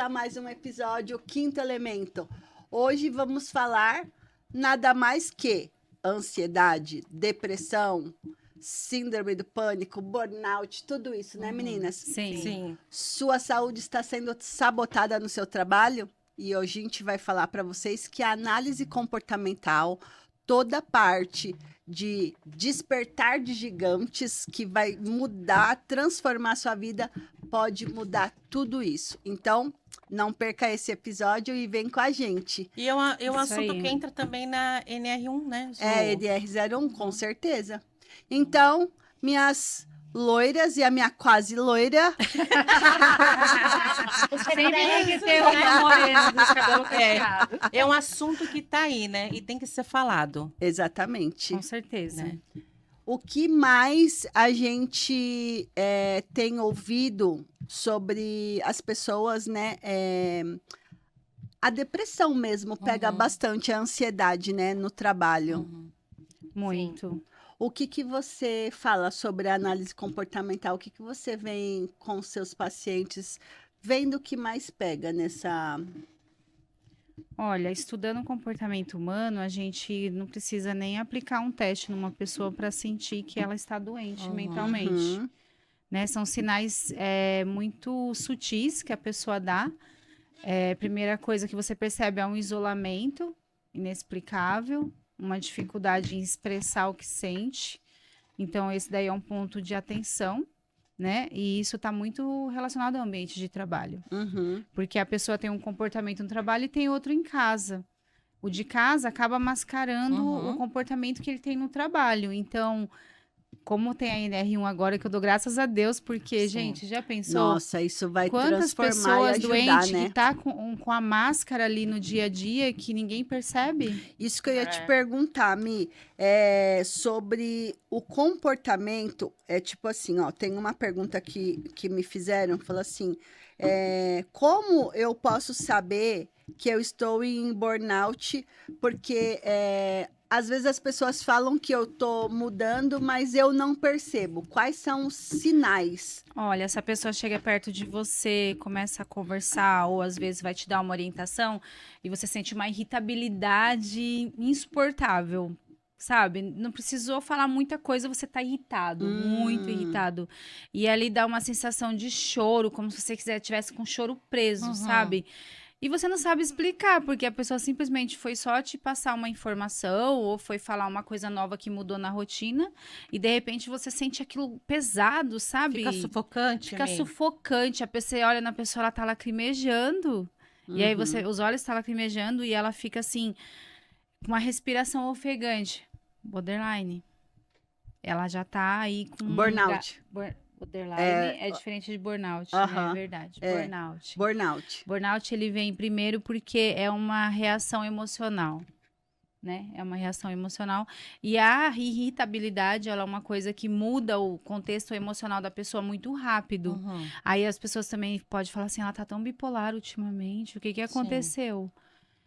começar mais um episódio, Quinto Elemento. Hoje vamos falar nada mais que ansiedade, depressão, síndrome do pânico, burnout, tudo isso, né, meninas? Sim. Sua saúde está sendo sabotada no seu trabalho? E hoje a gente vai falar para vocês que a análise comportamental, toda parte de despertar de gigantes que vai mudar, transformar sua vida, pode mudar tudo isso. Então, não perca esse episódio e vem com a gente. E é um assunto aí. que entra também na NR1, né, Ju? É, EDR01, com certeza. Então, minhas loiras e a minha quase loira, Sempre tem que ter uma morena dos cabelos cacheados. É um assunto que tá aí, né? E tem que ser falado, exatamente. Com certeza. né? O que mais a gente tem ouvido sobre as pessoas, né? A depressão mesmo pega bastante a ansiedade, né? No trabalho. Muito. O que você fala sobre a análise comportamental? O que você vem com seus pacientes vendo que mais pega nessa... Olha, estudando o comportamento humano, a gente não precisa nem aplicar um teste numa pessoa para sentir que ela está doente mentalmente. Uhum. Né? São sinais muito sutis que a pessoa dá. Primeira coisa que você percebe é um isolamento inexplicável, uma dificuldade em expressar o que sente. Então, esse daí é um ponto de atenção, né? E isso está muito relacionado ao ambiente de trabalho. Uhum. Porque a pessoa tem um comportamento no trabalho e tem outro em casa. O de casa acaba mascarando o comportamento que ele tem no trabalho. Então, como tem a NR1 agora, que eu dou graças a Deus, porque, Sim. gente, já pensou? Nossa, isso vai Quantas transformar pessoas e ajudar, doentes né? que tá com a máscara ali no dia a dia que ninguém percebe? Isso que eu ia te perguntar, Mi, sobre o comportamento. É tipo assim, ó, tem uma pergunta que me fizeram, falou assim, como eu posso saber que eu estou em burnout? Porque às vezes as pessoas falam que eu tô mudando, mas eu não percebo. Quais são os sinais? Olha, essa pessoa chega perto de você, começa a conversar, ou às vezes vai te dar uma orientação, e você sente uma irritabilidade insuportável, sabe? Não precisou falar muita coisa, você tá irritado, muito irritado. E ali dá uma sensação de choro, como se você tivesse com o choro preso, sabe? E você não sabe explicar, porque a pessoa simplesmente foi só te passar uma informação ou foi falar uma coisa nova que mudou na rotina e de repente você sente aquilo pesado, sabe? Fica sufocante, Fica Mi. sufocante. A pessoa olha na pessoa, ela tá lacrimejando. E aí os olhos estão lacrimejando e ela fica assim, com uma respiração ofegante. Borderline. Ela já tá aí com... Burnout. Borderline é diferente de burnout, né? É verdade. Burnout. Burnout. Burnout, ele vem primeiro porque é uma reação emocional, né? É uma reação emocional. E a irritabilidade, ela é uma coisa que muda o contexto emocional da pessoa muito rápido. Aí as pessoas também podem falar assim, ela tá tão bipolar ultimamente, o que aconteceu?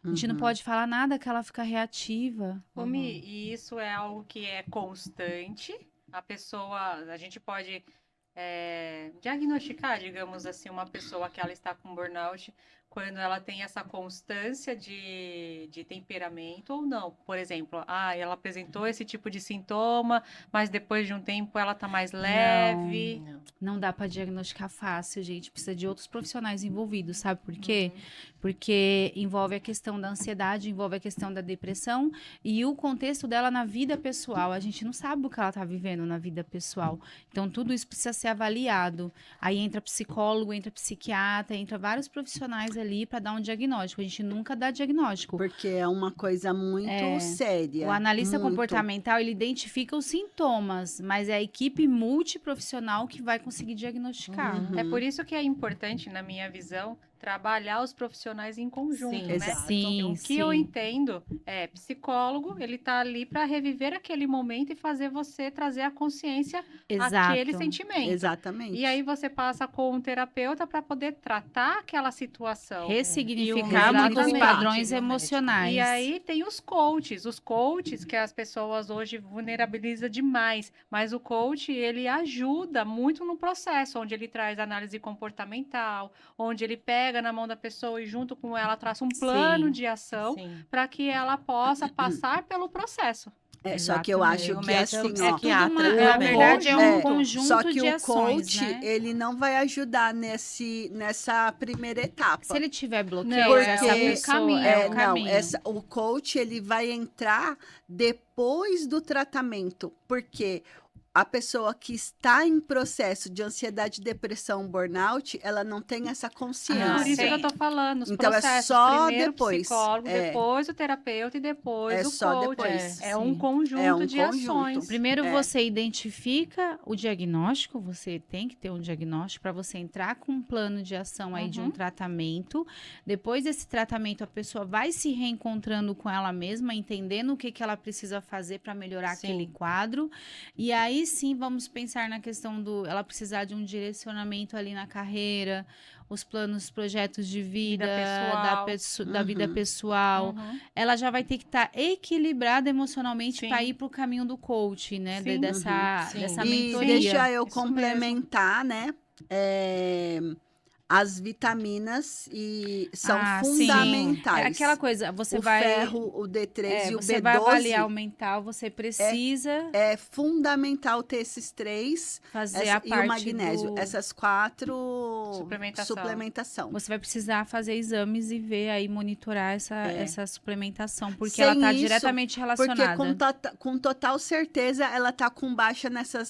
A gente não pode falar nada que ela fica reativa. Ô, Mi, e isso é algo que é constante. A gente pode diagnosticar, digamos assim, uma pessoa que ela está com burnout quando ela tem essa constância de temperamento ou não. Por exemplo, ela apresentou esse tipo de sintoma, mas depois de um tempo ela tá mais leve. Não dá para diagnosticar fácil, gente. Precisa de outros profissionais envolvidos, sabe por quê? Porque envolve a questão da ansiedade, envolve a questão da depressão e o contexto dela na vida pessoal. A gente não sabe o que ela tá vivendo na vida pessoal. Então, tudo isso precisa ser avaliado. Aí entra psicólogo, entra psiquiatra, entra vários profissionais ali para dar um diagnóstico. A gente nunca dá diagnóstico. Porque é uma coisa muito séria. O analista muito. comportamental, ele identifica os sintomas, mas é a equipe multiprofissional que vai conseguir diagnosticar. É por isso que é importante, na minha visão, trabalhar os profissionais em conjunto, Sim, né? exato. Sim, Então, o que eu entendo é psicólogo, ele tá ali para reviver aquele momento e fazer você trazer à consciência aquele sentimento. Exatamente. E aí você passa com um terapeuta para poder tratar aquela situação. Ressignificar E muitos exatamente. padrões emocionais. E aí tem os coaches que as pessoas hoje vulnerabilizam demais, mas o coach, ele ajuda muito no processo, onde ele traz análise comportamental, onde ele pega pega na mão da pessoa e junto com ela traça um plano Sim, de ação sim. para que ela possa passar pelo processo. Só que eu acho O que médico assim, é ó, psiquiatra tudo uma, também. na verdade, é um É, conjunto só que de o ações, coach, né? ele não vai ajudar nessa primeira etapa. Se ele tiver Não, bloqueios, é essa o pessoa caminho. é o não, caminho. o coach ele vai entrar depois do tratamento, porque a pessoa que está em processo de ansiedade, depressão, burnout, ela não tem essa Por consciência. isso que eu sim. tô falando, os Então, é processos. só Primeiro depois. o psicólogo, É. depois o terapeuta e depois É o só coach. depois. É um Sim. conjunto É um de conjunto. ações. Primeiro É. você identifica o diagnóstico, você tem que ter um diagnóstico para você entrar com um plano de ação aí de um Uhum. tratamento. Depois desse tratamento, a pessoa vai se reencontrando com ela mesma, entendendo o que ela precisa fazer para melhorar Sim. aquele quadro. E aí sim vamos pensar na questão ela precisar de um direcionamento ali na carreira, os planos, projetos de vida, da vida Uhum. pessoal. Uhum. Ela já vai ter que estar equilibrada emocionalmente Sim. para ir para o caminho do coach, né? Sim. Sim. Dessa E mentoria. deixa eu Isso mesmo. complementar, né? As vitaminas são Sim. fundamentais. É aquela coisa, você o vai. ferro, o D3 e o você B12 vai avaliar o mental, você precisa é fundamental ter esses três fazer a e o parte magnésio. do. Essas 4 Suplementação. Você vai precisar fazer exames e ver aí, monitorar É. essa suplementação, porque Sem ela está isso, diretamente Porque relacionada. com total certeza ela tá com baixa nessa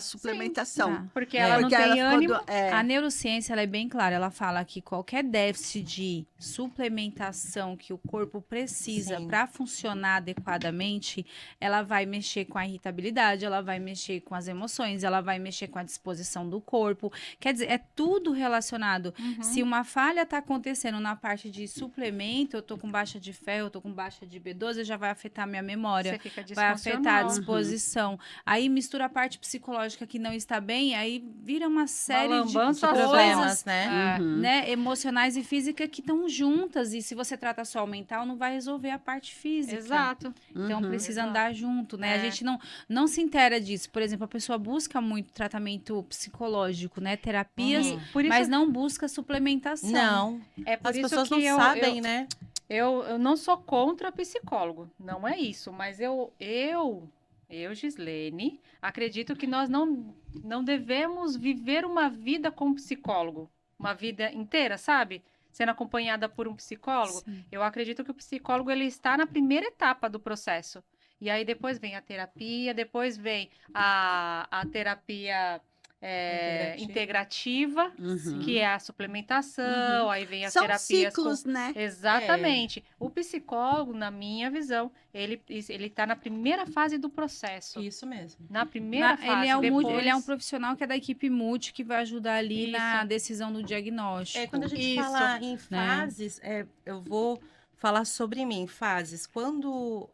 suplementação. Tá. Porque É. ela não Porque tem ela ficou ânimo. A neurociência ela é bem clara, ela fala que qualquer déficit de suplementação que o corpo precisa Sim. para funcionar adequadamente, ela vai mexer com a irritabilidade, ela vai mexer com as emoções, ela vai mexer com a disposição do corpo. Quer dizer, é tudo relacionado. Uhum. Se uma falha está acontecendo na parte de suplemento, eu tô com baixa de ferro, eu tô com baixa de B12, já vai afetar minha memória. Você fica Vai afetar a disfuncional. disposição. Aí mistura a parte psicológica que não está bem, aí vira uma série de lambança só. Problemas, coisas, né? Uhum. né, emocionais e físicas que estão juntas. E se você trata só o mental, não vai resolver a parte física. Exato. Então Uhum. precisa Exato. andar junto, né? A É. gente não se inteira disso. Por exemplo, a pessoa busca muito tratamento psicológico, né? Terapias, Uhum. Por isso, mas não busca suplementação. Não, é por as isso pessoas que não eu, sabem, eu, né? eu não sou contra psicólogo, não é isso, mas eu, Gislene, acredito que nós não devemos viver uma vida com um psicólogo, uma vida inteira, sabe? Sendo acompanhada por um psicólogo. Sim. Eu acredito que o psicólogo ele está na primeira etapa do processo. E aí depois vem a terapia, depois vem a terapia integrativa, Uhum. que é a suplementação, aí vem as São terapias ciclos, né? Exatamente. O psicólogo, na minha visão, ele está na primeira fase do processo. Isso mesmo. Na primeira fase. Ele é, depois... ele é um profissional que é da equipe multi que vai ajudar ali Isso. na decisão do diagnóstico. Quando a gente Isso. fala em fases, eu vou falar sobre mim, fases. Quando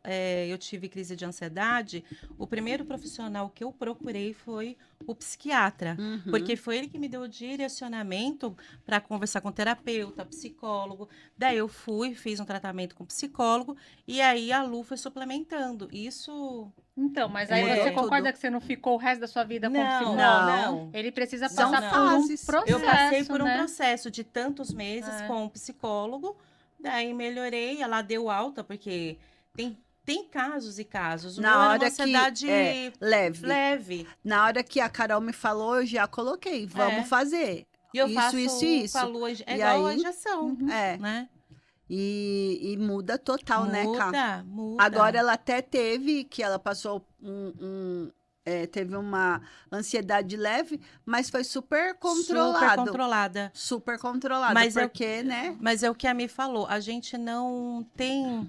eu tive crise de ansiedade, o primeiro profissional que eu procurei foi o psiquiatra, Uhum. porque foi ele que me deu o direcionamento para conversar com o terapeuta, psicólogo. Daí eu fui, fiz um tratamento com psicólogo e aí a Lu foi suplementando. Isso Então, mas aí Mudou você tudo. concorda que você não ficou o resto da sua vida com psicólogo? Não. Ele precisa São passar por fases. um processo, eu passei por um né? processo de tantos meses É. com o psicólogo, daí melhorei, ela deu alta, porque tem casos e casos. O Na meu era hora uma ansiedade Leve. leve. Na hora que a Carol me falou, eu já coloquei. Vamos fazer. E eu Isso, faço isso. com a lua, E igual a aí? injeção, É. né? E muda total, né, Cá? Muda. Agora ela até teve, que ela passou teve uma ansiedade leve, mas foi super controlado. Super controlada. Super controlado, Mas porque, né? Mas é o que a Mi falou, a gente não tem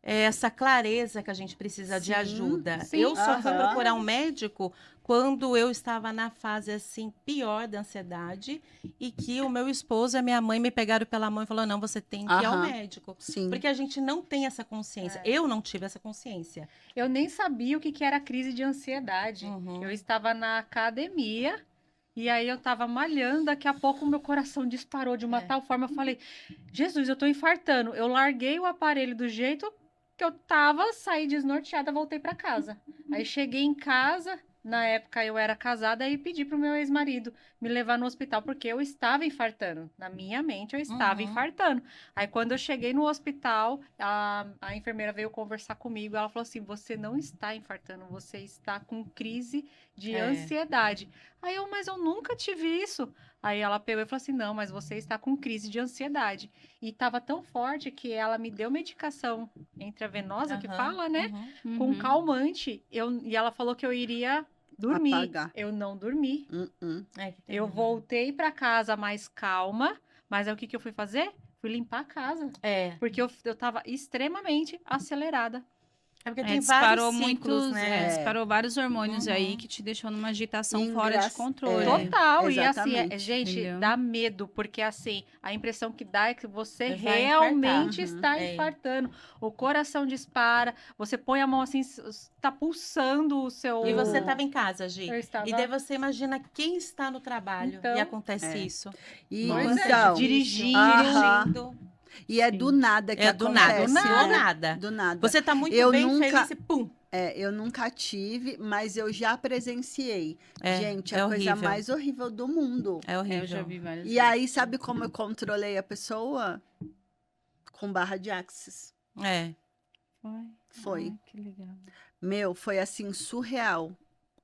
essa clareza que a gente precisa de Sim, ajuda. sim. Eu só fui Aham. procurar um médico quando eu estava na fase assim pior da ansiedade e que o meu esposo e a minha mãe me pegaram pela mão e falaram: não, você tem que ir ao Aham. médico. Sim. Porque a gente não tem essa consciência. Eu não tive essa consciência. Eu nem sabia o que era crise de ansiedade. Uhum. Eu estava na academia e aí eu estava malhando, daqui a pouco o meu coração disparou de uma tal forma, eu falei: Jesus, eu tô infartando. Eu larguei o aparelho do jeito que eu tava, saí desnorteada, voltei para casa. Aí cheguei em casa, Na época eu era casada e pedi pro meu ex-marido me levar no hospital, porque eu estava infartando. Na minha mente, eu estava Uhum. infartando. Aí, quando eu cheguei no hospital, a enfermeira veio conversar comigo. Ela falou assim: você não está infartando, você está com crise de É. ansiedade. Aí eu, mas eu nunca tive isso. Aí ela pegou e falou assim: não, mas você está com crise de ansiedade. E estava tão forte que ela me deu medicação intravenosa, que Aham, fala, né? uhum. Com calmante. E ela falou que eu iria dormir. Apagar. Eu não dormi. É, que Eu terrível. voltei para casa mais calma, mas aí o que que eu fui fazer? Fui limpar a casa. É. Porque eu tava extremamente acelerada. É porque É, tem disparou vários ciclos, né? disparou vários hormônios aí Uhum. que te deixou numa agitação Engra- fora de controle. Total. E assim, exatamente. gente, Entendeu? dá medo, porque assim, a impressão que dá é que você Vai realmente infartar. está É. infartando. O coração dispara, você põe a mão assim, está pulsando o seu. E você estava em casa, Gi. Eu estava. E daí você imagina quem está no trabalho Então, e acontece é. isso. E Pois Enquanto é, então, dirigindo. Aham. dirigindo. e é Sim. do nada que É do nada, acontece, do do né? nada. Do nada. Você tá muito Eu bem, nunca- feliz e pum. Eu nunca tive, mas eu já presenciei. É, Gente, é a coisa horrível. mais horrível do mundo. É horrível. Eu já vi várias E vezes. aí, sabe como eu controlei a pessoa? Com barra de axis. É. Foi. Ai, que legal. Meu, foi assim, surreal.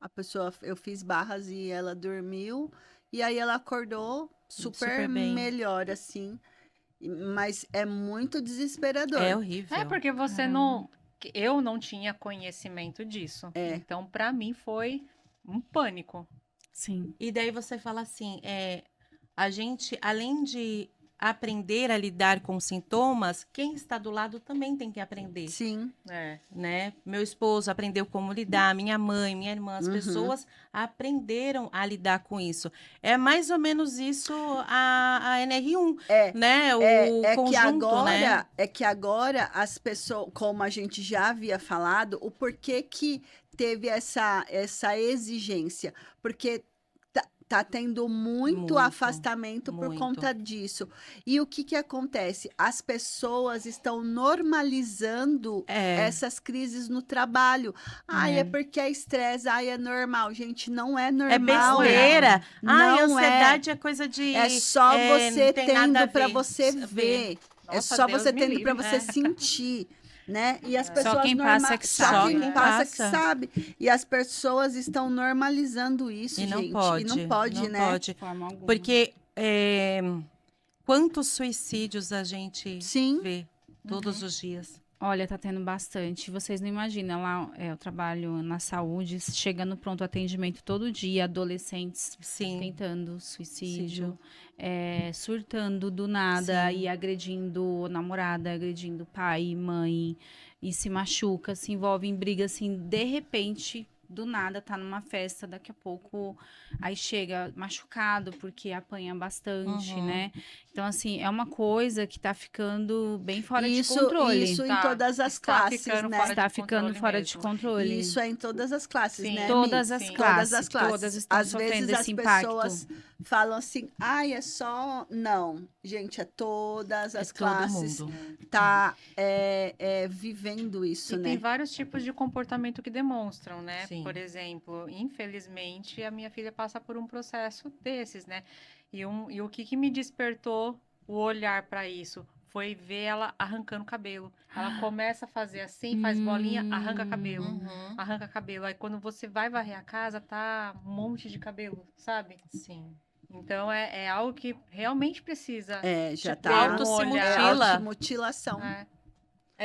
A pessoa, eu fiz barras e ela dormiu. E aí ela acordou super, Super bem. melhor, assim. Mas é muito desesperador. É horrível. É porque você Caramba. não. Eu não tinha conhecimento disso. É. Então, pra mim, foi um pânico. Sim. E daí você fala assim, a gente, além de aprender a lidar com sintomas, quem está do lado também tem que aprender, Sim. É. né? Meu esposo aprendeu como lidar, minha mãe, minha irmã, as Uhum. pessoas aprenderam a lidar com isso. É mais ou menos isso a NR1, É. né? O É conjunto, né? que agora as pessoas, como a gente já havia falado, o porquê que teve essa exigência? Porque tá tendo muito Muito, afastamento por muito. conta disso. E o que acontece? As pessoas estão normalizando essas crises no trabalho. Ai, é porque é estresse, ai, é normal. Gente, não é É normal. besteira. Ai, Não é. ansiedade é coisa de. É só você não tem nada a tendo para ver. você ver. É Nossa, só Deus você me tendo livre. para você sentir, né? E as Só pessoas quem passa que só sabe, quem né? passa que Passa. sabe. E as pessoas estão normalizando isso, E não gente. pode. E não pode, não né? pode. De forma alguma. Porque quantos suicídios a gente Sim. vê todos os dias? Olha, tá tendo bastante. Vocês não imaginam, lá eu trabalho na saúde, chega no pronto atendimento todo dia, adolescentes Sim. tentando suicídio, surtando do nada Sim. e agredindo namorada, agredindo pai, mãe, e se machuca, se envolve em briga, assim, de repente, do nada, tá numa festa, daqui a pouco, aí chega machucado, porque apanha bastante, Uhum. né? Então, assim, é uma coisa que tá ficando bem fora de Isso controle. em Tá, todas as está classes, ficando né? fora Está de ficando controle fora de mesmo. controle. E isso é em todas as classes, Sim. né? Todas Mi? as Sim. classes. Todas as classes. Todas estão Às sofrendo vezes esse as impacto. pessoas falam assim, ai, é só... Não, gente, é todas as todo classes mundo. tá vivendo isso, E né? tem vários tipos de comportamento que demonstram, né? Sim. Por exemplo, infelizmente, a minha filha passa por um processo desses, né? E o que me despertou o olhar para isso foi ver ela arrancando cabelo. Ela começa a fazer assim, faz bolinha, arranca cabelo. Uhum. Arranca cabelo. Aí quando você vai varrer a casa, tá um monte de cabelo, sabe? Sim. Então é algo que realmente precisa. Já Tipo, tá... auto se olhar. mutila. Automutilação.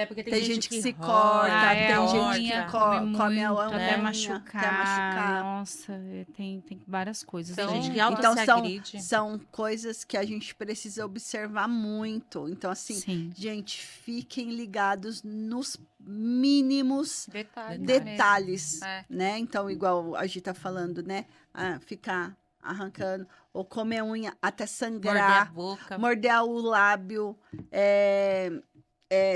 Porque Tem gente que se rola, corta, é, tem a gente unha que come come a muito, unha, até quer machucar. machucar. Nossa, tem várias coisas. Tem Então, gente que né? auto Então se são, agride. são coisas que a gente precisa observar muito. Então, assim, Sim. gente, fiquem ligados nos mínimos detalhes, É. né? Então, igual a gente tá falando, né? Ficar arrancando, ou comer unha até Morder a sangrar, boca. morder o lábio,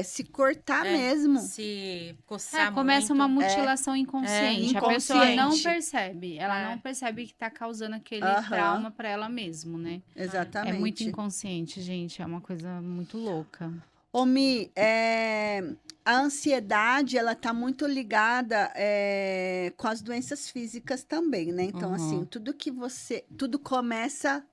se cortar mesmo. Se coçar Começa muito. uma mutilação inconsciente. A pessoa inconsciente. não percebe. Ela É. não percebe que tá causando aquele Aham. trauma pra ela mesmo, né? Exatamente. É muito inconsciente, gente. É uma coisa muito louca. Ô, Mi, a ansiedade, ela tá muito ligada com as doenças físicas também, né? Então, assim, tudo começa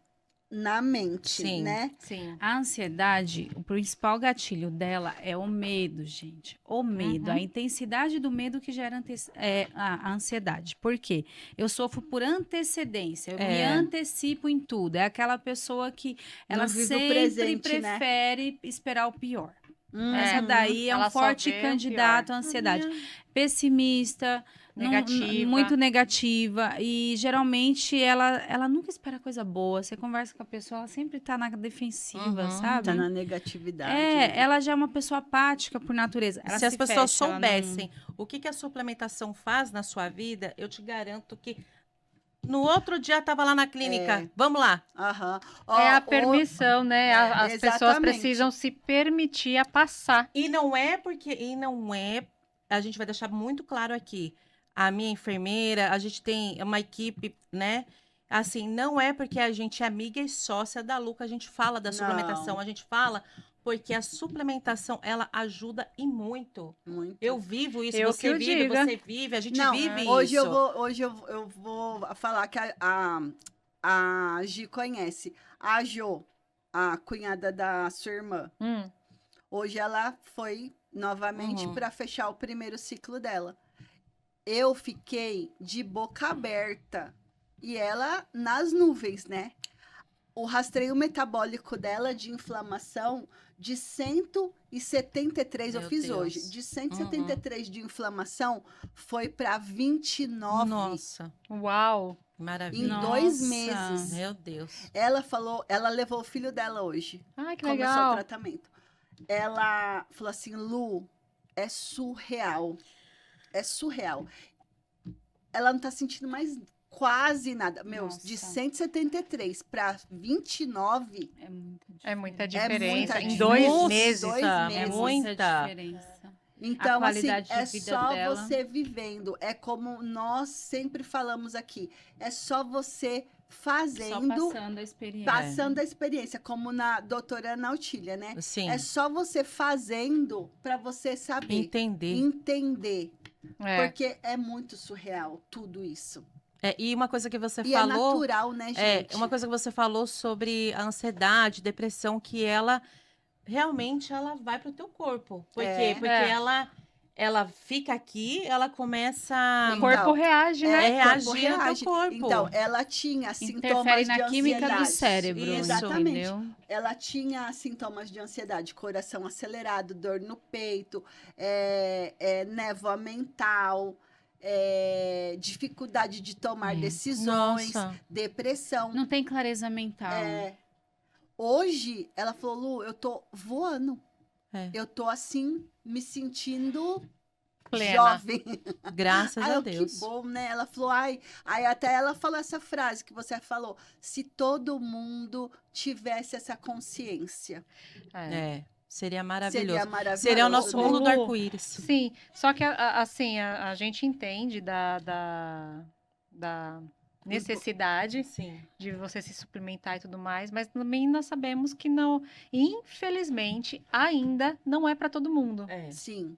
na mente, Sim. né? Sim. A ansiedade, o principal gatilho dela é o medo, gente. O medo, Uhum. a intensidade do medo que gera a ansiedade. Por quê? Eu sofro por antecedência, eu me antecipo em tudo. É aquela pessoa que ela Não vive o sempre presente, né? prefere esperar o pior. É. Essa daí é Ela um só forte vê o candidato pior. à ansiedade. Pessimista, Negativa. muito negativa. E geralmente ela nunca espera coisa boa. Você conversa com a pessoa, ela sempre tá na defensiva, Uhum. sabe? Tá na negatividade. né? Ela já é uma pessoa apática por natureza. Ela Se as se pessoas fecha, ela não- soubessem o que a suplementação faz na sua vida, eu te garanto que no outro dia estava lá na clínica. Vamos lá. Aham. É a Ó, permissão, né? As pessoas exatamente. precisam se permitir a passar. E não é. A gente vai deixar muito claro aqui. A minha enfermeira, a gente tem uma equipe, né? Assim, não é porque a gente é amiga e sócia da Lu que a gente fala da Não. suplementação. A gente fala porque a suplementação, ela ajuda e muito. Muito. Eu vivo isso, Eu você que o vive, diga. você vive, a gente Não, vive hoje isso. eu vou falar que a Gi conhece. A Jo, a cunhada da sua irmã. Hoje ela foi novamente Uhum. para fechar o primeiro ciclo dela. Eu fiquei de boca aberta e ela nas nuvens, né? O rastreio metabólico dela de inflamação de 173, eu Meu fiz Deus. hoje, de 173 de inflamação foi para 29 Nossa, Uau! maravilha. em 2 Nossa. meses. Meu Deus. Ela falou, ela levou o filho dela hoje. Ai, que Começou o legal. tratamento. Ela falou assim, Lu, é surreal. É surreal. Ela não tá sentindo mais quase nada. Meu, de Nossa. 173 para 29, É muita É muita diferença. diferença. muita Em diferença. 2 meses. Dois É meses. muita. diferença. então assim, qualidade de é vida só dela. você vivendo. É como nós sempre falamos aqui. É só você Só fazendo, passando a experiência. passando a experiência, como na doutora Nautilha, né? Sim, É só você fazendo para você saber, entender. É. Porque é muito surreal tudo isso. E uma coisa que você E é falou. natural, né, gente? Uma coisa que você falou sobre a ansiedade, depressão, que ela realmente ela vai pro teu corpo. Por quê? Porque É. ela fica aqui, ela começa O corpo reage, né? É, reagir corpo no teu reage. corpo. Então, ela tinha sintomas Interfere de na química do ansiedade. cérebro. Isso. Exatamente. Entendeu? Ela tinha sintomas de ansiedade, coração acelerado, dor no peito, névoa mental, dificuldade de tomar decisões, Nossa. depressão. Não tem clareza mental. Hoje, ela falou, Lu, eu tô voando. É. Eu tô assim, me sentindo Plena. jovem. Graças Ai, a que Deus. bom, né? Ela falou, aí até ela falou essa frase que você falou, se todo mundo tivesse essa consciência, Seria maravilhoso. seria maravilhoso. Seria o nosso né? mundo do Lu, arco-íris. Sim, só que assim, a gente entende da necessidade Sim. de você se suplementar e tudo mais, mas também nós sabemos que não, infelizmente, ainda não é para todo mundo. Sim.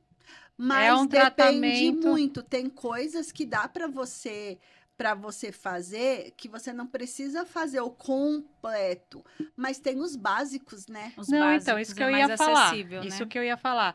Mas um depende tratamento- muito. Tem coisas que dá para você fazer que você não precisa fazer o completo, mas tem os básicos, né? Os Não, básicos então, isso que é eu mais ia falar. acessível, Isso né? que eu ia falar.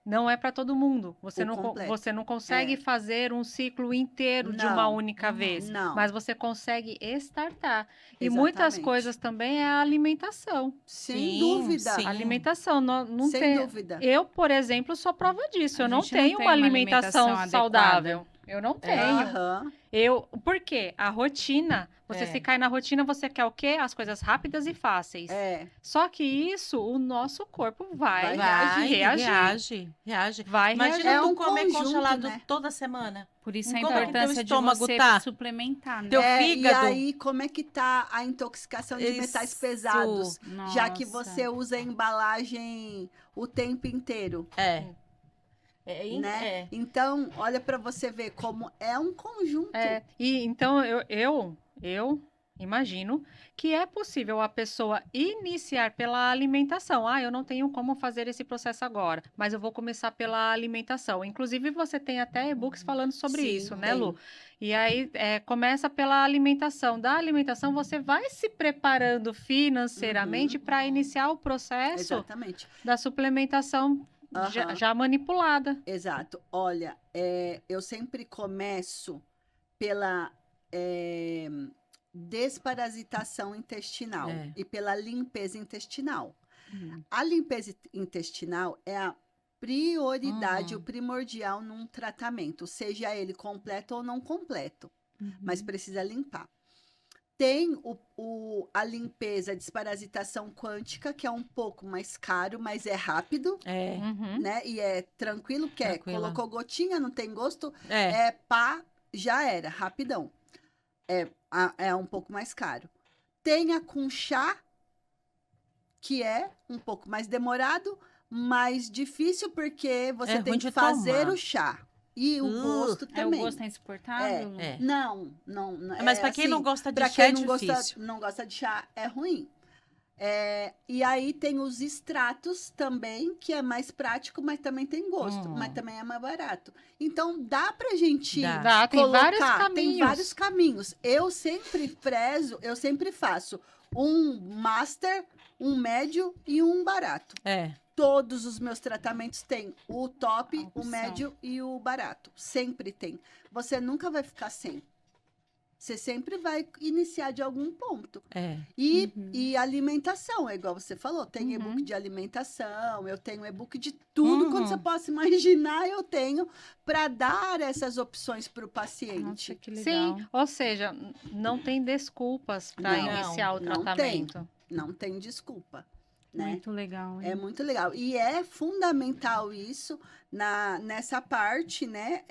Não é para todo mundo. Você O não, completo. você não consegue É. fazer um ciclo inteiro de uma Não. única Uhum. vez. Não. Mas você consegue startar. E Exatamente. muitas coisas também é a alimentação. Sem Sim, dúvida. sim. Alimentação, não Sem tem. dúvida. Eu, por exemplo, sou prova disso. A Eu não gente não tenho tem uma uma alimentação alimentação saudável. Eu não tenho. Aham. Por quê? A rotina. Você se cai na rotina, você quer o quê? As coisas rápidas e fáceis. Só que isso, o nosso corpo vai reagir. Reage. Vai Imagina reagir. É tu um comer conjunto, congelado né? toda semana. Por isso a Como é que teu importância de estômago você tá? suplementar, né? Teu E fígado. aí, como é que tá a intoxicação de metais Isso. pesados? Já que Nossa. você usa a embalagem o tempo inteiro, né? Então, olha para você ver como é um conjunto. E então eu imagino que é possível a pessoa iniciar pela alimentação. Ah, eu não tenho como fazer esse processo agora, mas eu vou começar pela alimentação. Inclusive, você tem até e-books falando sobre Sim, isso, né, tem. Lu? E aí, começa pela alimentação. Da alimentação, você vai se preparando financeiramente para iniciar o processo Exatamente. da suplementação Aham. já manipulada. Exato. Olha, eu sempre começo pela desparasitação intestinal É. e pela limpeza intestinal. Uhum. A limpeza intestinal é a prioridade, Uhum. o primordial num tratamento, seja ele completo ou não completo, mas precisa limpar. Tem a limpeza, a desparasitação quântica, que é um pouco mais caro, mas é rápido, É. Uhum. né? E é tranquilo, que Tranquila. colocou gotinha, não tem gosto, É. pá, já era, rapidão. É um pouco mais caro. Tem a com chá, que é um pouco mais demorado, mais difícil, porque você É tem ruim que de fazer tomar. o chá. E o gosto O também. gosto é insuportável? É. Não. Mas pra quem não assim, gosta de pra chá quem é não difícil. não gosta de chá, é ruim. E aí tem os extratos também, que é mais prático, mas também tem gosto, mas também é mais barato. Então dá pra gente Dá. Tem vários colocar, caminhos. tem vários caminhos. Eu sempre faço um master, um médio e um barato. É. Todos os meus tratamentos têm o top, A o opção. médio e o barato. Sempre tem. Você nunca vai ficar sem. Você sempre vai iniciar de algum ponto. É. E alimentação, é igual você falou, tem Uhum. e-book de alimentação, eu tenho e-book de tudo Uhum. quando você possa imaginar, eu tenho para dar essas opções para o Nossa, paciente. que legal. Sim, ou seja, não tem desculpas para Não, iniciar o não tratamento. Não tem desculpa, né? Muito legal. É hein? muito legal. E é fundamental isso nessa parte, né,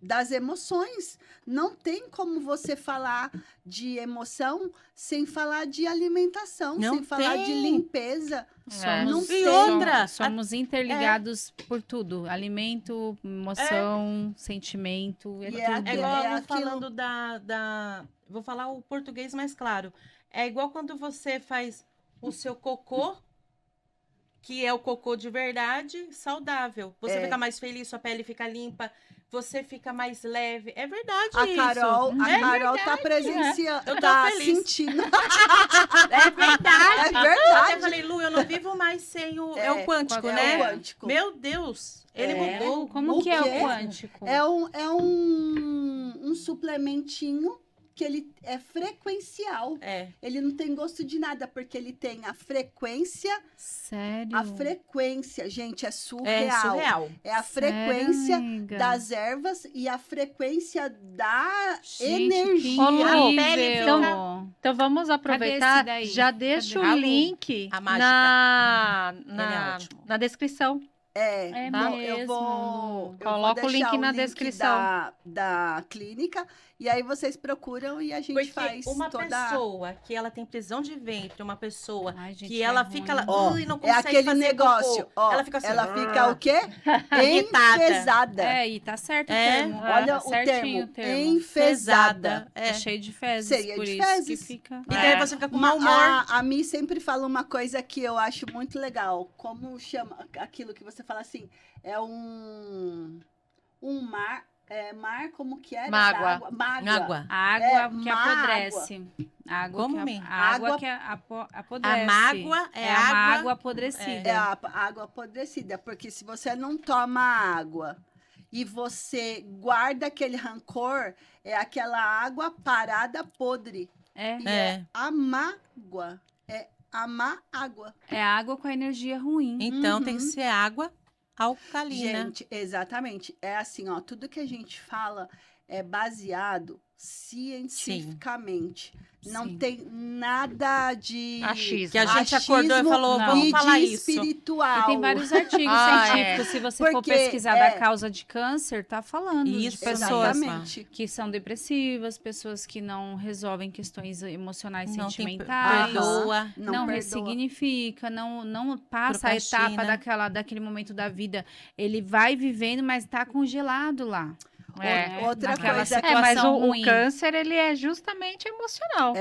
das emoções. Não tem como você falar de emoção sem falar de alimentação, Não sem falar de tem. limpeza. Não E tem. outra, Somos interligados por tudo. Alimento, emoção, sentimento, é E tudo. É igual É eu aquilo- falando Vou falar o português mais claro. É igual quando você faz o seu cocô, que é o cocô de verdade, saudável. Você fica mais feliz, sua pele fica limpa, você fica mais leve. É verdade A isso. Carol, É Carol tá presenciando, Eu tô tá feliz. sentindo. É verdade. É Eu verdade. até falei, Lu, eu não vivo mais sem o... É o quântico, É o né? quântico. Meu Deus. Ele mudou. Como O que é quê? o quântico? É um suplementinho que ele é frequencial. É. Ele não tem gosto de nada, porque ele tem a frequência. Sério? A frequência, gente, é É surreal. surreal. É a Sério, frequência amiga? das ervas e a frequência da Gente, energia. que Ô, Lu, incrível. a pele fica- Então vamos aproveitar, esse daí? já deixa Cadê? o link A mágica. Ele é na ótimo. descrição. É Não, mesmo, eu vou Lu. Coloca o deixar link na descrição. da clínica, e aí vocês procuram e a gente Porque faz uma toda... pessoa que ela tem prisão de ventre, uma pessoa Ai, gente, que é ela ruim. fica lá, Ó, "Ui, não é consegue aquele fazer negócio, cocô." ó, Ela fica assim, ela fica o quê? Irritada. Enfesada. É, e tá certo É, o termo. Olha tá o certinho termo, enfesada. É É. cheio de fezes, Seria por de isso fezes. que fica... E daí você fica com mau humor. A Mi sempre fala uma coisa que eu acho muito legal. Como chama aquilo que você fala assim? É um mar. Mar, como que era? Mágoa. Da Mágoa. Água. A água É, que má apodrece. A água Como, que Mi? a água Água- que apodrece. A mágoa é uma água- água apodrecida. É a água apodrecida. Porque se você não toma água e você guarda aquele rancor, é aquela água parada podre. É. E É. a mágoa. É a má água. É água com a energia ruim. Então tem que Uhum. ser água alcalina. Gente, exatamente. É assim, ó, tudo que a gente fala é baseado cientificamente. Não Sim. tem nada de Achismo. Que a gente achismo acordou e falou, Não. vamos e falar de isso. espiritual. E tem vários artigos Ah, científicos, se você for Porque, pesquisar da causa de câncer, tá falando Isso, de pessoas Exatamente. que são depressivas, pessoas que não resolvem questões emocionais Não tem sentimentais, perdoa. não perdoa. ressignifica, não passa a Procrastina. etapa daquele momento da vida. Ele vai vivendo, mas tá congelado lá. Outra naquela coisa situação mas o ruim. câncer, ele é justamente emocional.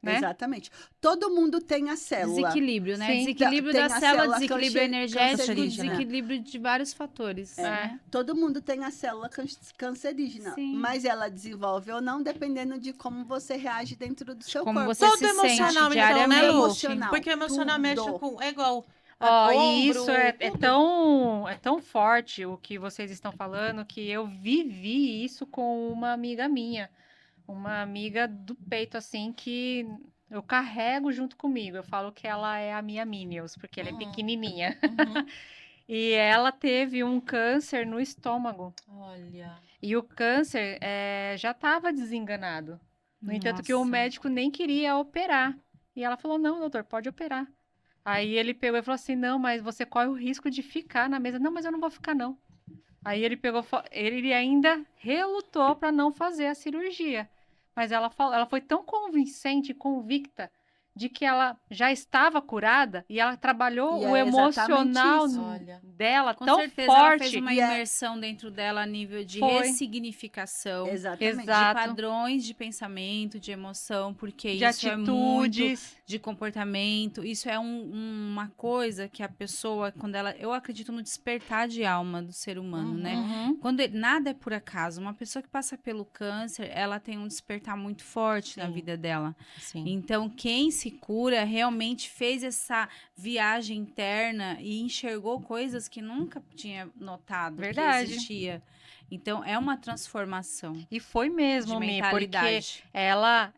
Né? Exatamente. Todo mundo tem a célula. Desequilíbrio, né? Sim. Desequilíbrio Tem da a célula, célula desequilíbrio energético, cancerígena. desequilíbrio de vários fatores, né? Todo mundo tem a célula cancerígena, Sim. mas ela desenvolve ou não, dependendo de como você reage dentro do seu Como corpo. você Tudo se emocional, sente então, né, diariamente. Lu? Emocional, Porque o emocional mexe tudo. com... É igual... Ó, e ombro, isso é tudo. tão forte o que vocês estão falando que eu vivi isso com uma amiga minha. Uma amiga do peito, assim, que eu carrego junto comigo. Eu falo que ela é a minha Minions, porque ela é pequenininha. Uhum. E ela teve um câncer no estômago. Olha... E o câncer já estava desenganado. No entanto, que o Nossa. médico nem queria operar. E ela falou, não, doutor, pode operar. Aí ele pegou e falou assim, não, mas você corre o risco de ficar na mesa. Não, mas eu não vou ficar, não. Aí ele pegou, ele ainda relutou para não fazer a cirurgia. Mas ela foi tão convincente, convicta, de que ela já estava curada e ela trabalhou E o é exatamente emocional isso. Olha. dela Com tão certeza ela fez forte. uma E é- imersão dentro dela a nível de Foi. ressignificação, Exatamente. Exato. de padrões de pensamento, de emoção, porque De isso é muito atitudes. de comportamento. Isso é uma coisa que a pessoa, quando ela... Eu acredito no despertar de alma do ser humano, né? Uhum. Quando nada é por acaso. Uma pessoa que passa pelo câncer, ela tem um despertar muito forte na Sim. vida dela. Sim. Então, quem se cura realmente fez essa viagem interna e enxergou coisas que nunca tinha notado Verdade. que existia. Então, é uma transformação E foi mesmo, de Mi, porque mentalidade. ela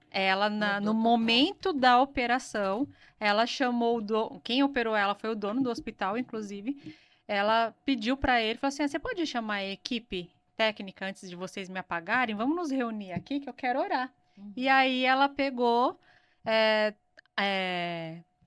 Mudou no total. momento da operação, ela chamou quem operou ela foi o dono do hospital, inclusive. Ela pediu para ele, falou assim: "Você pode chamar a equipe técnica antes de vocês me apagarem? Vamos nos reunir aqui que eu quero orar." Uhum. E aí ela pegou,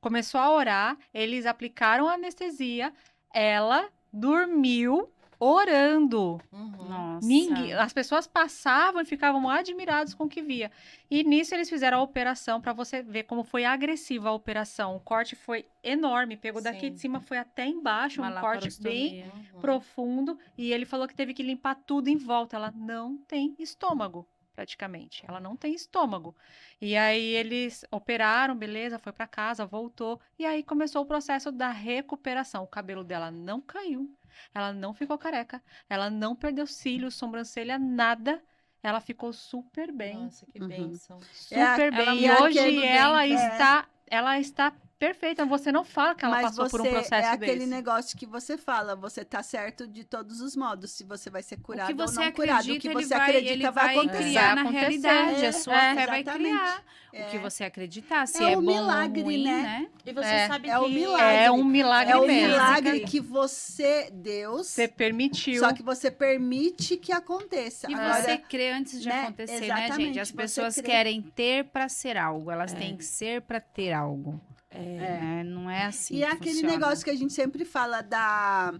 começou a orar, eles aplicaram a anestesia, ela dormiu orando. Uhum. Nossa. As pessoas passavam e ficavam admirados com o que via. E nisso eles fizeram a operação para você ver como foi agressiva a operação. O corte foi enorme, pegou daqui Sim. de cima, foi até embaixo, Uma um corte bem laparostomia. Uhum. profundo. E ele falou que teve que limpar tudo em volta. Ela não tem estômago, praticamente. Ela não tem estômago. E aí eles operaram, beleza, foi para casa, voltou. E aí começou o processo da recuperação. O cabelo dela não caiu. Ela não ficou careca, ela não perdeu cílios, sobrancelha, nada. Ela ficou super bem, Nossa, que Uhum. bênção. super ela bem. E muito hoje bem, ela está perfeita. Você não fala que ela Mas passou por um você processo é aquele desse. negócio que você fala, você tá certo de todos os modos, se você vai ser curado O que ou você não curado. O acredita, que ele você vai, acredita ele vai vai acontecer. criar na acontecer. realidade. É, A sua fé vai exatamente. criar o É. que você acreditar. Se É é, um bom milagre, ou ruim, né? né? E você É. sabe É que... um milagre. É um milagre É um mesmo. milagre que você, Deus, Você permitiu. só que você permite que aconteça. E Agora, você crê antes de né, acontecer, né, exatamente, gente? As você pessoas crê. querem ter para ser algo, elas É. têm que ser para ter algo. É. Né? Não é assim E que é aquele funciona. negócio que a gente sempre fala da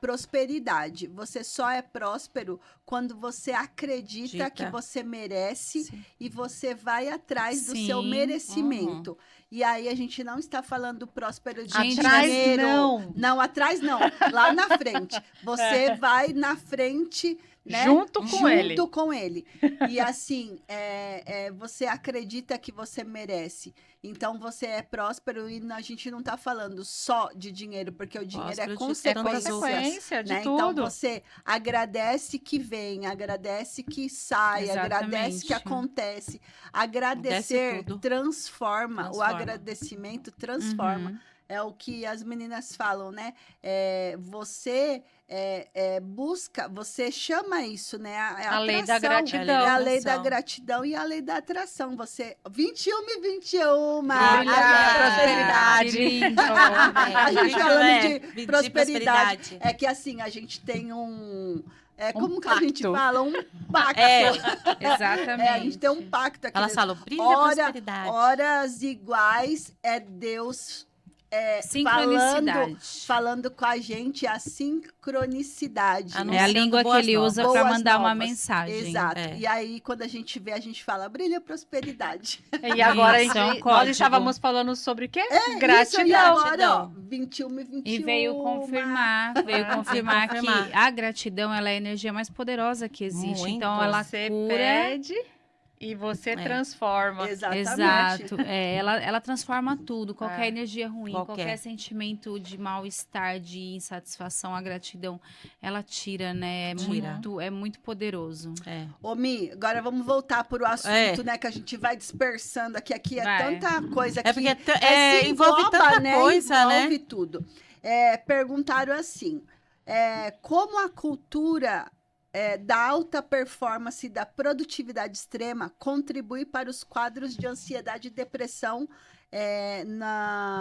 prosperidade. Você só é próspero quando você acredita que você merece Sim. e você vai atrás do Sim. seu merecimento. E aí a gente não está falando próspero de Gente, Atrás dinheiro. não. Não, atrás não. Lá na frente. Você vai na frente, né? Junto com ele. Junto com ele. E assim, você acredita que você merece. Então você é próspero e a gente não está falando só de dinheiro, porque o dinheiro Próspero é de consequência. tantas outras. Consequência de Né? tudo. Então você agradece que vem, agradece que sai, agradece que Exatamente. acontece. Agradecer tudo. transforma. O Transforma. agradecimento transforma. Uhum. É o que as meninas falam, né? Você busca, você chama isso, né? A lei da atração. gratidão. É a lei da atração. gratidão e a lei da atração. Você 21 e 21. Brilhar. prosperidade. Que lindo. A gente falando de prosperidade. prosperidade. É que assim, a gente tem como que a pacto. gente fala? Um pacto. Exatamente. A gente tem um pacto aqui. Elas falam, brilha Hora- prosperidade. Horas iguais é Deus Sincronicidade. falando com a gente a sincronicidade. É a Anunciando língua que boas ele usa novas. para Boas mandar uma novas. mensagem. Exato. É. E aí, quando a gente vê, a gente fala, brilha prosperidade. E agora Isso, é um nós código. estávamos falando sobre o quê? Isso, e Gratidão. agora, ó, 21 e 21. E veio confirmar confirmar. que a gratidão ela é a energia mais poderosa que existe. Muito. Então ela Você cura. pede e você transforma. Exatamente. Exato. Ela transforma tudo, qualquer É. energia ruim, Qualquer. qualquer sentimento de mal-estar, de insatisfação, a gratidão, ela tira, né? Tira. É muito poderoso. É. Ô, Mi, agora vamos voltar pro assunto, né? Que a gente vai dispersando aqui. Aqui é Vai. tanta coisa que É porque se envolve engloba, tanta né? coisa, né? Envolve tudo. Perguntaram assim, como a cultura da alta performance e da produtividade extrema contribui para os quadros de ansiedade e depressão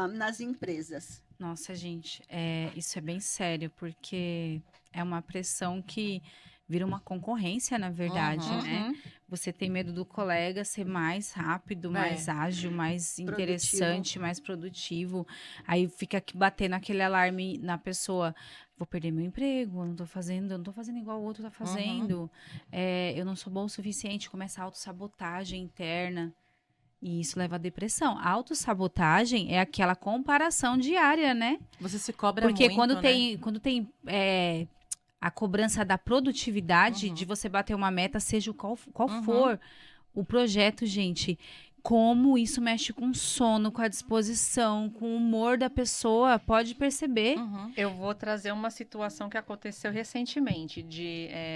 nas empresas? Nossa, gente, isso é bem sério, porque é uma pressão que vira uma concorrência, na verdade, Uhum. né? Você tem medo do colega ser mais rápido, mais ágil, mais interessante, mais produtivo. Aí fica aqui batendo aquele alarme na pessoa. Vou perder meu emprego, eu não tô fazendo igual o outro tá fazendo. Eu não sou bom o suficiente. Começa a autossabotagem interna. E isso leva à depressão. A autossabotagem é aquela comparação diária, né? Você se cobra Porque muito, quando né? tem a cobrança da produtividade, Uhum. de você bater uma meta, seja qual for o projeto, gente, como isso mexe com o sono, com a disposição, com o humor da pessoa, pode perceber. Uhum. Eu vou trazer uma situação que aconteceu recentemente.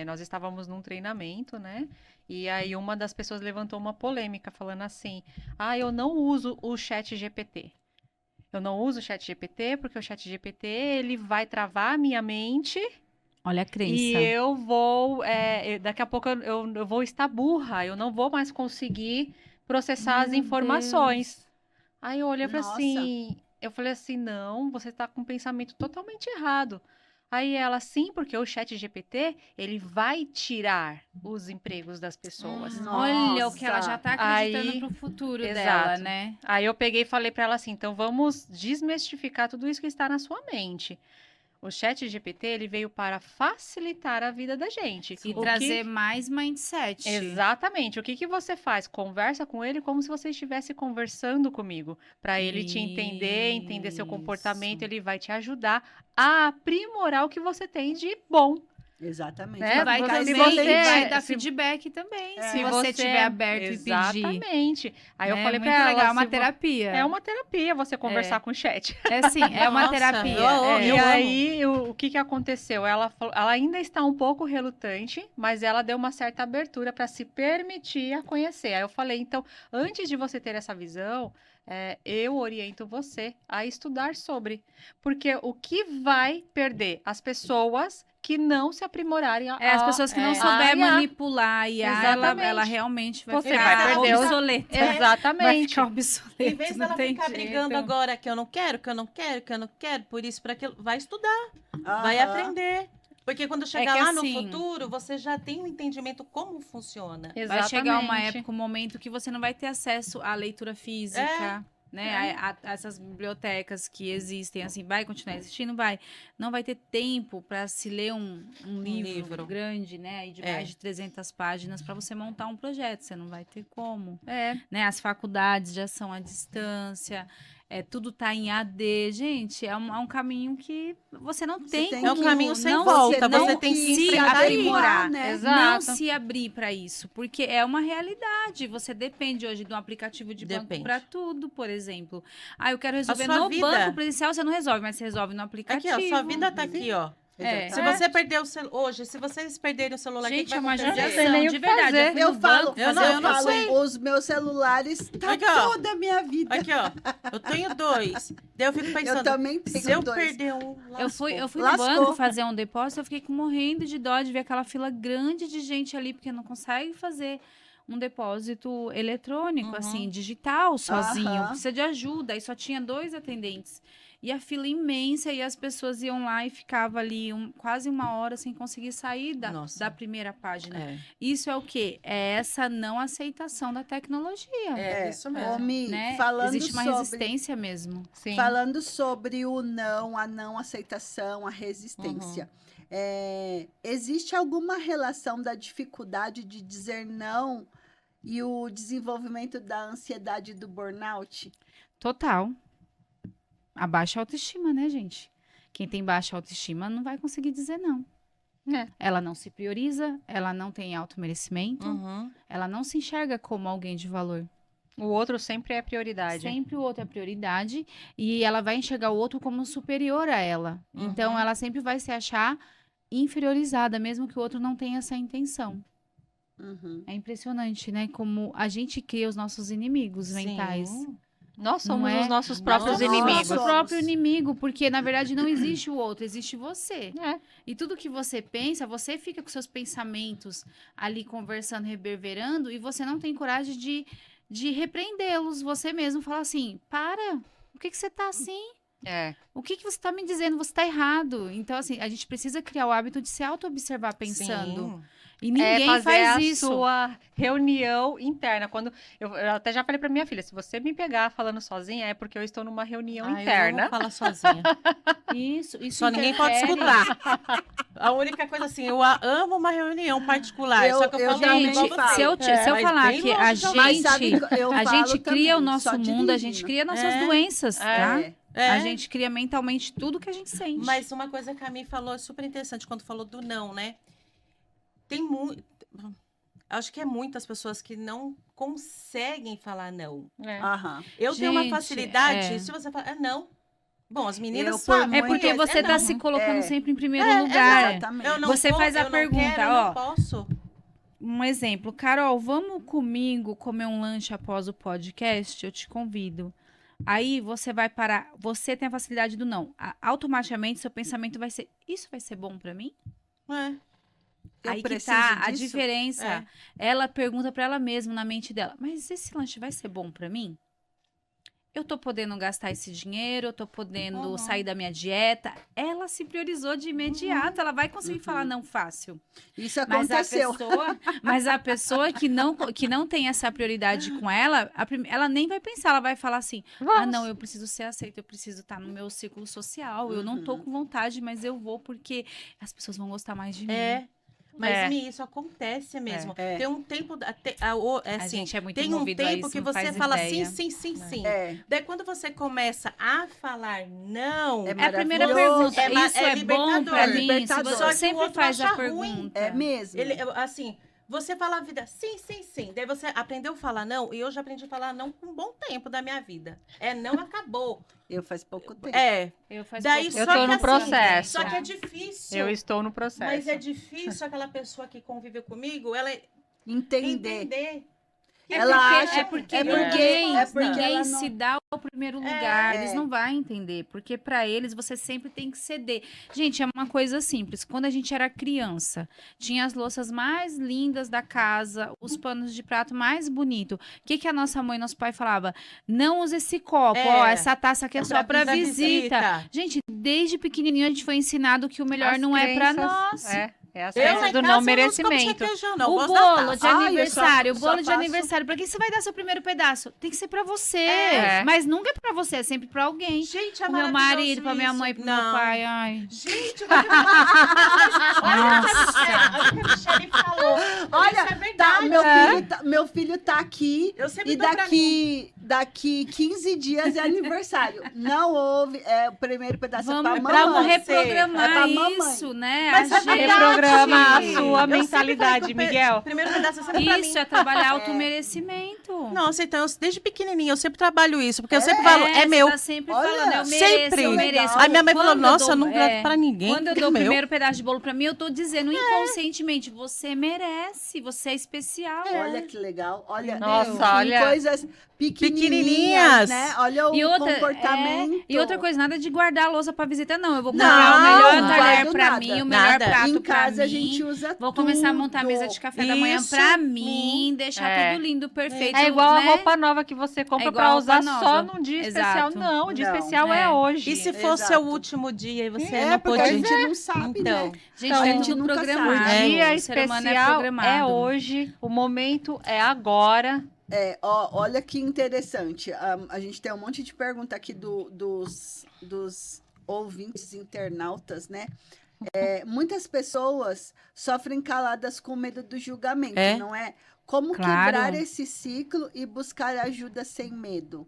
Nós estávamos num treinamento, né? E aí uma das pessoas levantou uma polêmica falando assim: eu não uso o chat GPT. Eu não uso o chat GPT porque o chat GPT ele vai travar a minha mente. Olha a crença. E eu vou, daqui a pouco eu vou estar burra, eu não vou mais conseguir processar as Meu informações. Deus. Aí eu olhei Nossa. eu falei assim, não, você está com um pensamento totalmente errado. Aí ela, sim, porque o chat GPT, ele vai tirar os empregos das pessoas. Olha o que ela já tá acreditando Aí- pro futuro Exato. dela, né? Aí eu peguei e falei para ela assim, então vamos desmistificar tudo isso que está na sua mente. O chat GPT, ele veio para facilitar a vida da gente. E O que- trazer mais mindset. Exatamente. O que você faz? Conversa com ele como se você estivesse conversando comigo. Para ele te entender seu comportamento, Isso. ele vai te ajudar a aprimorar o que você tem de bom. Exatamente. Né? Vai, Pra você- ficar também, se excelente. você- vai dar se- feedback também, se Se você estiver aberto e pedir. Exatamente. Aí eu É falei muito para ela, legal, é uma se vo- terapia. é uma terapia você conversar com o chat. É sim, é uma Nossa, terapia. eu E amo. aí, o que aconteceu? Ela ainda está um pouco relutante, mas ela deu uma certa abertura para se permitir a conhecer. Aí eu falei, então, antes de você ter essa visão, eu oriento você a estudar sobre. Porque o que vai perder? As pessoas que não se aprimorarem As pessoas que não a souber IA. manipular a IA, Exatamente. ela realmente vai Você ficar vai perder obsoleta. Vai Exatamente. ficar obsoleta. Em vez não dela tem ficar jeito. brigando agora que eu não quero, por isso, por aquilo, vai estudar, vai Aham. aprender. Porque quando chegar que lá assim- no futuro, você já tem um entendimento como funciona. Vai chegar uma Exatamente. época, um momento que você não vai ter acesso à leitura física, né? A essas bibliotecas que existem, assim, vai continuar existindo? Vai. Não vai ter tempo para se ler um livro grande, né? Aí de mais de 300 páginas para você montar um projeto. Você não vai ter como. Né? As faculdades já são à distância. Tudo tá em AD. Gente, é um caminho que você não tem tem como... É um caminho sem não volta, não você tem que se enfrentar aprimorar, né? Não Exato. se abrir para isso, porque é uma realidade. Você depende hoje de um aplicativo de banco Depende. para tudo, por exemplo. Eu quero resolver sua no vida- banco presencial, você não resolve, mas você resolve no Aqui, aplicativo. ó, sua vida tá aqui, ó. É. Se você perder o celular hoje, se vocês perderem o celular, o que Gente, que é vai uma acontecer? Não sei judiação, nem o de que verdade. fazer. fui no Eu falo, banco Eu fazer não- um eu não negócio. sei. os meus celulares tá Aqui, ó. toda a minha vida. Aqui, ó. Eu tenho 2. Daí eu fico Eu pensando, também tenho se eu 2. perder um, Eu fui no Lascou. banco fazer um depósito, eu fiquei morrendo de dó de ver aquela fila grande de gente ali, porque não consegue fazer um depósito eletrônico, Uhum. assim, digital, sozinho. Aham. Precisa de ajuda. E só tinha 2 atendentes. e a fila imensa, e as pessoas iam lá e ficava ali quase 1 hora sem conseguir sair Nossa. da primeira página. É, Isso é o quê? É essa não aceitação da tecnologia. é isso mesmo. Ô, Mi, Né? falando Existe uma sobre... resistência mesmo. Sim. Falando sobre o não, a não aceitação, a resistência. Existe alguma relação da dificuldade de dizer não e o desenvolvimento da ansiedade e do burnout? Total. A baixa autoestima, né, gente? Quem tem baixa autoestima não vai conseguir dizer não. É. Ela não se prioriza, ela não tem automerecimento, Uhum. ela não se enxerga como alguém de valor. O outro sempre é prioridade. Sempre o outro é prioridade e ela vai enxergar o outro como superior a ela. Uhum. Então, ela sempre vai se achar inferiorizada, mesmo que o outro não tenha essa intenção. Uhum. É impressionante, né? Como a gente cria os nossos inimigos Sim. mentais. Nós somos Não é? os nossos próprios Nós inimigos. Nosso próprio inimigo, porque na verdade não existe o outro, existe você. É. E tudo que você pensa, você fica com seus pensamentos ali conversando, reverberando, e você não tem coragem de repreendê-los. Você mesmo fala assim: para, por que você tá assim? É. O que você tá me dizendo? Você tá errado. Então, assim, a gente precisa criar o hábito de se auto-observar pensando. Sim. E ninguém fazer faz a isso. sua reunião interna. Quando eu até já falei pra minha filha, se você me pegar falando sozinha, é porque eu estou numa reunião Ai, eu interna. amo falar sozinha. Isso Só ninguém pode interfere. escutar. A única coisa assim, eu amo uma reunião particular. Eu- só que eu eu falo também igual Gente, falo. você. se eu Mas falar bem que longe a de eu- Mas sabe, gente, eu a falo gente também, cria o só nosso mundo, a gente dirigindo. cria nossas É. doenças, tá? É. A gente cria mentalmente tudo que a gente sente. Mas uma coisa que a Mi falou é super interessante quando falou do não, né? Tem muito. Acho que é muitas pessoas que não conseguem falar não. É. Aham. Eu tenho uma Gente, facilidade, é. se você falar, não. Bom, as meninas Eu, por sabem. É porque muito- você tá não. se colocando É. sempre em primeiro lugar. Exatamente. Eu não Você vou, faz a eu não pergunta, quero, eu ó. não posso. Um exemplo, Carol, vamos comigo comer um lanche após o podcast? Eu te convido. Aí você vai parar, você tem a facilidade do não. Automaticamente seu pensamento vai ser: isso vai ser bom pra mim? É. Eu Aí que preciso tá a disso? diferença. É. Ela pergunta pra ela mesma na mente dela: mas esse lanche vai ser bom pra mim? Eu tô podendo gastar esse dinheiro, eu tô podendo Uhum. sair da minha dieta. Ela se priorizou de imediato, ela vai conseguir Uhum. falar não fácil. Isso Mas aconteceu. mas a pessoa que não tem essa prioridade com ela, ela nem vai pensar, ela vai falar assim: ah, não, eu preciso ser aceita, eu preciso estar no meu círculo social, eu não tô Uhum. com vontade, mas eu vou porque as pessoas vão gostar mais de mim. É. Mas, É. Mi, isso acontece mesmo. É. Tem um tempo. A Assim, gente é muito tem um movido a tempo isso, que não você faz fala ideia. sim. É. Daí, quando você começa a falar não, É É a primeira maravilhoso. pergunta. Isso É é bom libertador. pra É mim? Se libertador. você Só que o sempre outro faz a acha ruim. pergunta. É mesmo. assim, você fala a vida sim. Daí você aprendeu a falar não, e eu já aprendi a falar não com um bom tempo da minha vida. Não acabou. Eu faz pouco tempo. Eu faço Daí pouco só Eu tô que no assim, processo. Só que é difícil. Eu estou no processo. Mas é difícil aquela pessoa que convive comigo, ela Entender. entender. Ela acha- É porque é ninguém, é porque ninguém ela se não- dá o primeiro lugar. É. Eles não vão entender. Porque pra eles você sempre tem que ceder. Gente, é uma coisa simples. Quando a gente era criança, tinha as louças mais lindas da casa, os panos de prato mais bonito. O que a nossa mãe e nosso pai falava? Não use esse copo. É. Ó, essa taça aqui é só pra visita. Gente, desde pequenininho a gente foi ensinado que o melhor As não é pra crenças, nós. É a Eu, ciência lá em do casa, não eu uso merecimento. copo de requeijão, não. Eu O gosto da bolo taça. de Ah, eu aniversário, o só bolo de faço- aniversário. Pra quem você vai dar seu primeiro pedaço? Tem que ser pra você. É. Mas nunca é pra você, é sempre pra alguém. Gente, é Pro meu maravilhoso marido, pra minha isso. mãe, pro Não. meu pai. Ai. Gente, eu vou te falar. Olha o que a Michelle falou. Olha, Isso é Tá, verdade. meu filho tá aqui Eu sempre e dou pra mim. daqui 15 dias é aniversário. Não houve, o primeiro pedaço é pra Vamos, mamãe. vamos você. reprogramar É pra mamãe. isso, né? Mas A é gente- verdade. Reprograma a Eu sua sempre falei mentalidade, que o Miguel. Primeiro pedaço é sempre pra mim. Isso é trabalhar automerecimento. Nossa, então, desde pequenininha, eu sempre trabalho isso. Porque eu sempre falo, é você meu. Tá sempre Olha, falando, eu mereço, sempre. eu mereço. Aí minha mãe falou, Quando eu nossa, eu dou- não levo pra ninguém. Quando eu que dou o meu. primeiro pedaço de bolo pra mim, eu tô dizendo inconscientemente, você merece, você é especial. Olha que legal. Olha, Nossa, tem olha. coisas pequenininhas pequenininhas. né? Olha o E outra, comportamento. E outra coisa, nada de guardar a louça pra visita, não. Eu vou Não, comprar o melhor não talher guardo pra nada. mim, o melhor Nada. prato Em pra casa a mim. gente usa Vou começar a montar a tudo. mesa de café da manhã Isso. pra mim, deixar É. tudo lindo, perfeito. É igual né? a roupa nova que você compra É igual pra a roupa usar nova. só num dia especial. Exato. Não, o dia Não. especial É. é hoje. E se fosse Exato. o último dia e você É, não porque a pôde... gente não sabe, Então, né? Gente, Então, é a gente tudo nunca sabe. programado. O dia O ser humano é especial programado. hoje, o momento é agora. Olha que interessante. A gente tem um monte de pergunta aqui dos ouvintes internautas, né? Muitas pessoas sofrem caladas com medo do julgamento, É. não é? Como Claro. quebrar esse ciclo e buscar ajuda sem medo?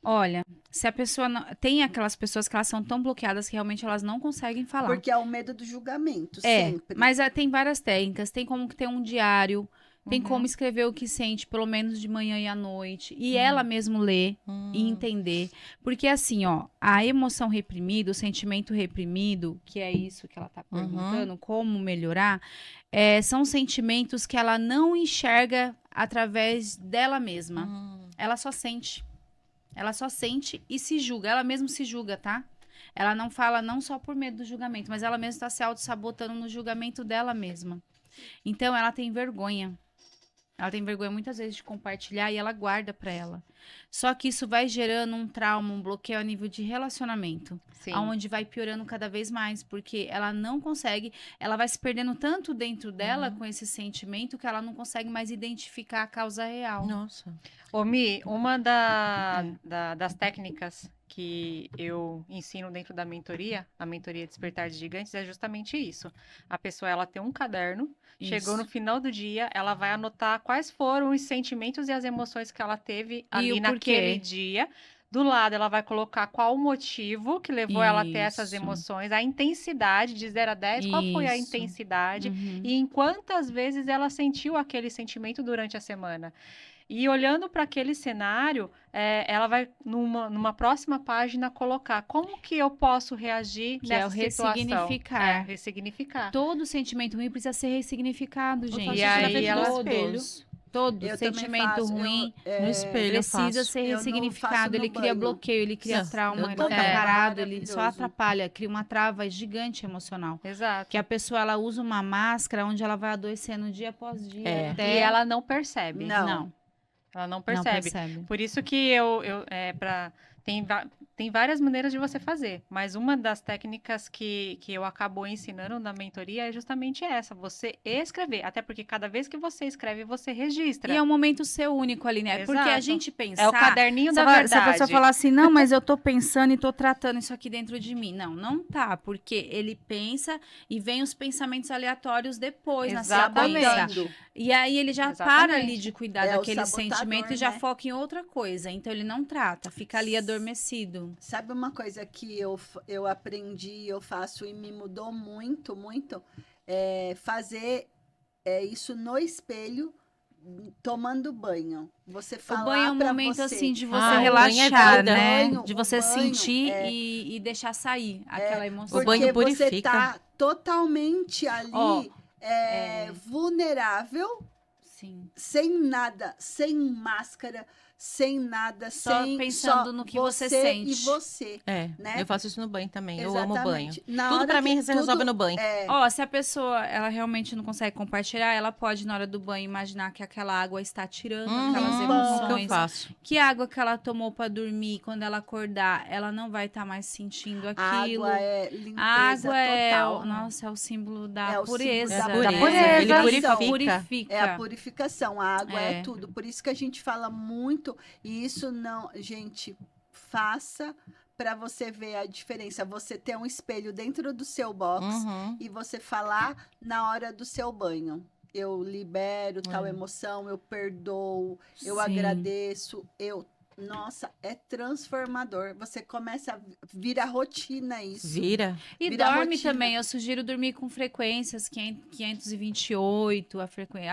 Olha, se a pessoa não... Tem aquelas pessoas que elas são tão bloqueadas que realmente elas não conseguem falar. Porque é o medo do julgamento, É, sempre. mas tem várias técnicas. Tem como que ter um diário, tem Uhum. como escrever o que sente, pelo menos de manhã e à noite. E ela mesmo ler e entender. Porque assim, ó, a emoção reprimida, o sentimento reprimido, que é isso que ela tá perguntando, como melhorar, são sentimentos que ela não enxerga através dela mesma. Ela só sente. Ela só sente e se julga. Ela mesma se julga, tá? Ela não fala não só por medo do julgamento, mas ela mesma está se auto-sabotando no julgamento dela mesma. Então, ela tem vergonha. Ela tem vergonha muitas vezes de compartilhar e ela guarda pra ela. Só que isso vai gerando um trauma, um bloqueio a nível de relacionamento. Sim. Onde vai piorando cada vez mais, porque ela não consegue, ela vai se perdendo tanto dentro dela com esse sentimento que ela não consegue mais identificar a causa real. Nossa. Ô, Mi, uma das técnicas que eu ensino dentro da mentoria, a mentoria Despertar de Gigantes, é justamente isso. A pessoa, ela tem um caderno, chegou no final do dia, ela vai anotar quais foram os sentimentos e as emoções que ela teve ali o porquê. naquele dia. Do lado, ela vai colocar qual o motivo que levou ela a ter essas Isso. emoções, a intensidade de 0 a 10, qual foi a Isso. intensidade Uhum. e em quantas vezes ela sentiu aquele sentimento durante a semana. E olhando para aquele cenário, ela vai, numa próxima página, colocar como que eu posso reagir Que é o nessa situação. ressignificar. Ressignificar. Todo sentimento ruim precisa ser ressignificado, Eu gente. faço E isso na aí frente do ela- espelho. Todo Eu também sentimento faço, ruim No espelho eu precisa faço. ser Eu não ressignificado. faço no Ele cria banho. bloqueio, ele cria Não, trauma, eu ele também. fica parado, ele só Maravilhoso. atrapalha, cria uma trava gigante emocional. Exato. Que a pessoa ela usa uma máscara onde ela vai adoecendo dia após dia. É. Até... E ela não percebe. Não. Ela não não percebe. percebe. Por isso que tem várias maneiras de você fazer, mas uma das técnicas que eu acabo ensinando na mentoria é justamente essa, você escrever, até porque cada vez que você escreve, você registra. E é um momento seu único ali, né? Porque a Exato. gente pensar... É o caderninho da Se a verdade. pessoa falar assim, não, mas eu tô pensando e tô tratando isso aqui dentro de mim. Não, não tá, porque ele pensa e vem os pensamentos aleatórios depois, na Exatamente. sequência. Sabotando. E aí ele já Exatamente. para ali de cuidar É o daquele sabotador, sentimento e já né? foca em outra coisa. Então ele não trata, fica ali adormecido. Sabe uma coisa que eu aprendi, eu faço e me mudou muito, muito? Fazer isso no espelho, tomando banho. Você falar O banho é um pra momento você, assim de você Ah, o banho é relaxar, vida. né? O banho- De você o banho sentir é- e deixar sair aquela emoção. O banho porque você purifica. tá totalmente ali Ó, vulnerável, Sim. sem nada, sem máscara, sem nada, Só sem pensando só no que você e sente. você. É, Né? eu faço isso no banho também. Eu amo banho. Exatamente. Na Tudo hora pra que mim se resolve no banho. Ó, se a pessoa ela realmente não consegue compartilhar, ela pode na hora do banho imaginar que aquela água está tirando aquelas O que eu emoções. faço? Que a água que ela tomou para dormir, quando ela acordar, ela não vai estar mais sentindo A aquilo. água é limpeza A água total. nossa, é o símbolo da É o pureza. símbolo da da pureza. Ele purificação. purifica. É a purificação, a água é É. tudo. Por isso que a gente fala muito, e isso não, gente, faça para você ver a diferença. Você ter um espelho dentro do seu box Uhum. e você falar na hora do seu banho. Eu libero tal É. emoção, eu perdoo, eu Sim. agradeço, eu Nossa, é transformador. Você começa a virar rotina isso. Vira. E Vira dorme rotina. também. Eu sugiro dormir com frequências 528, a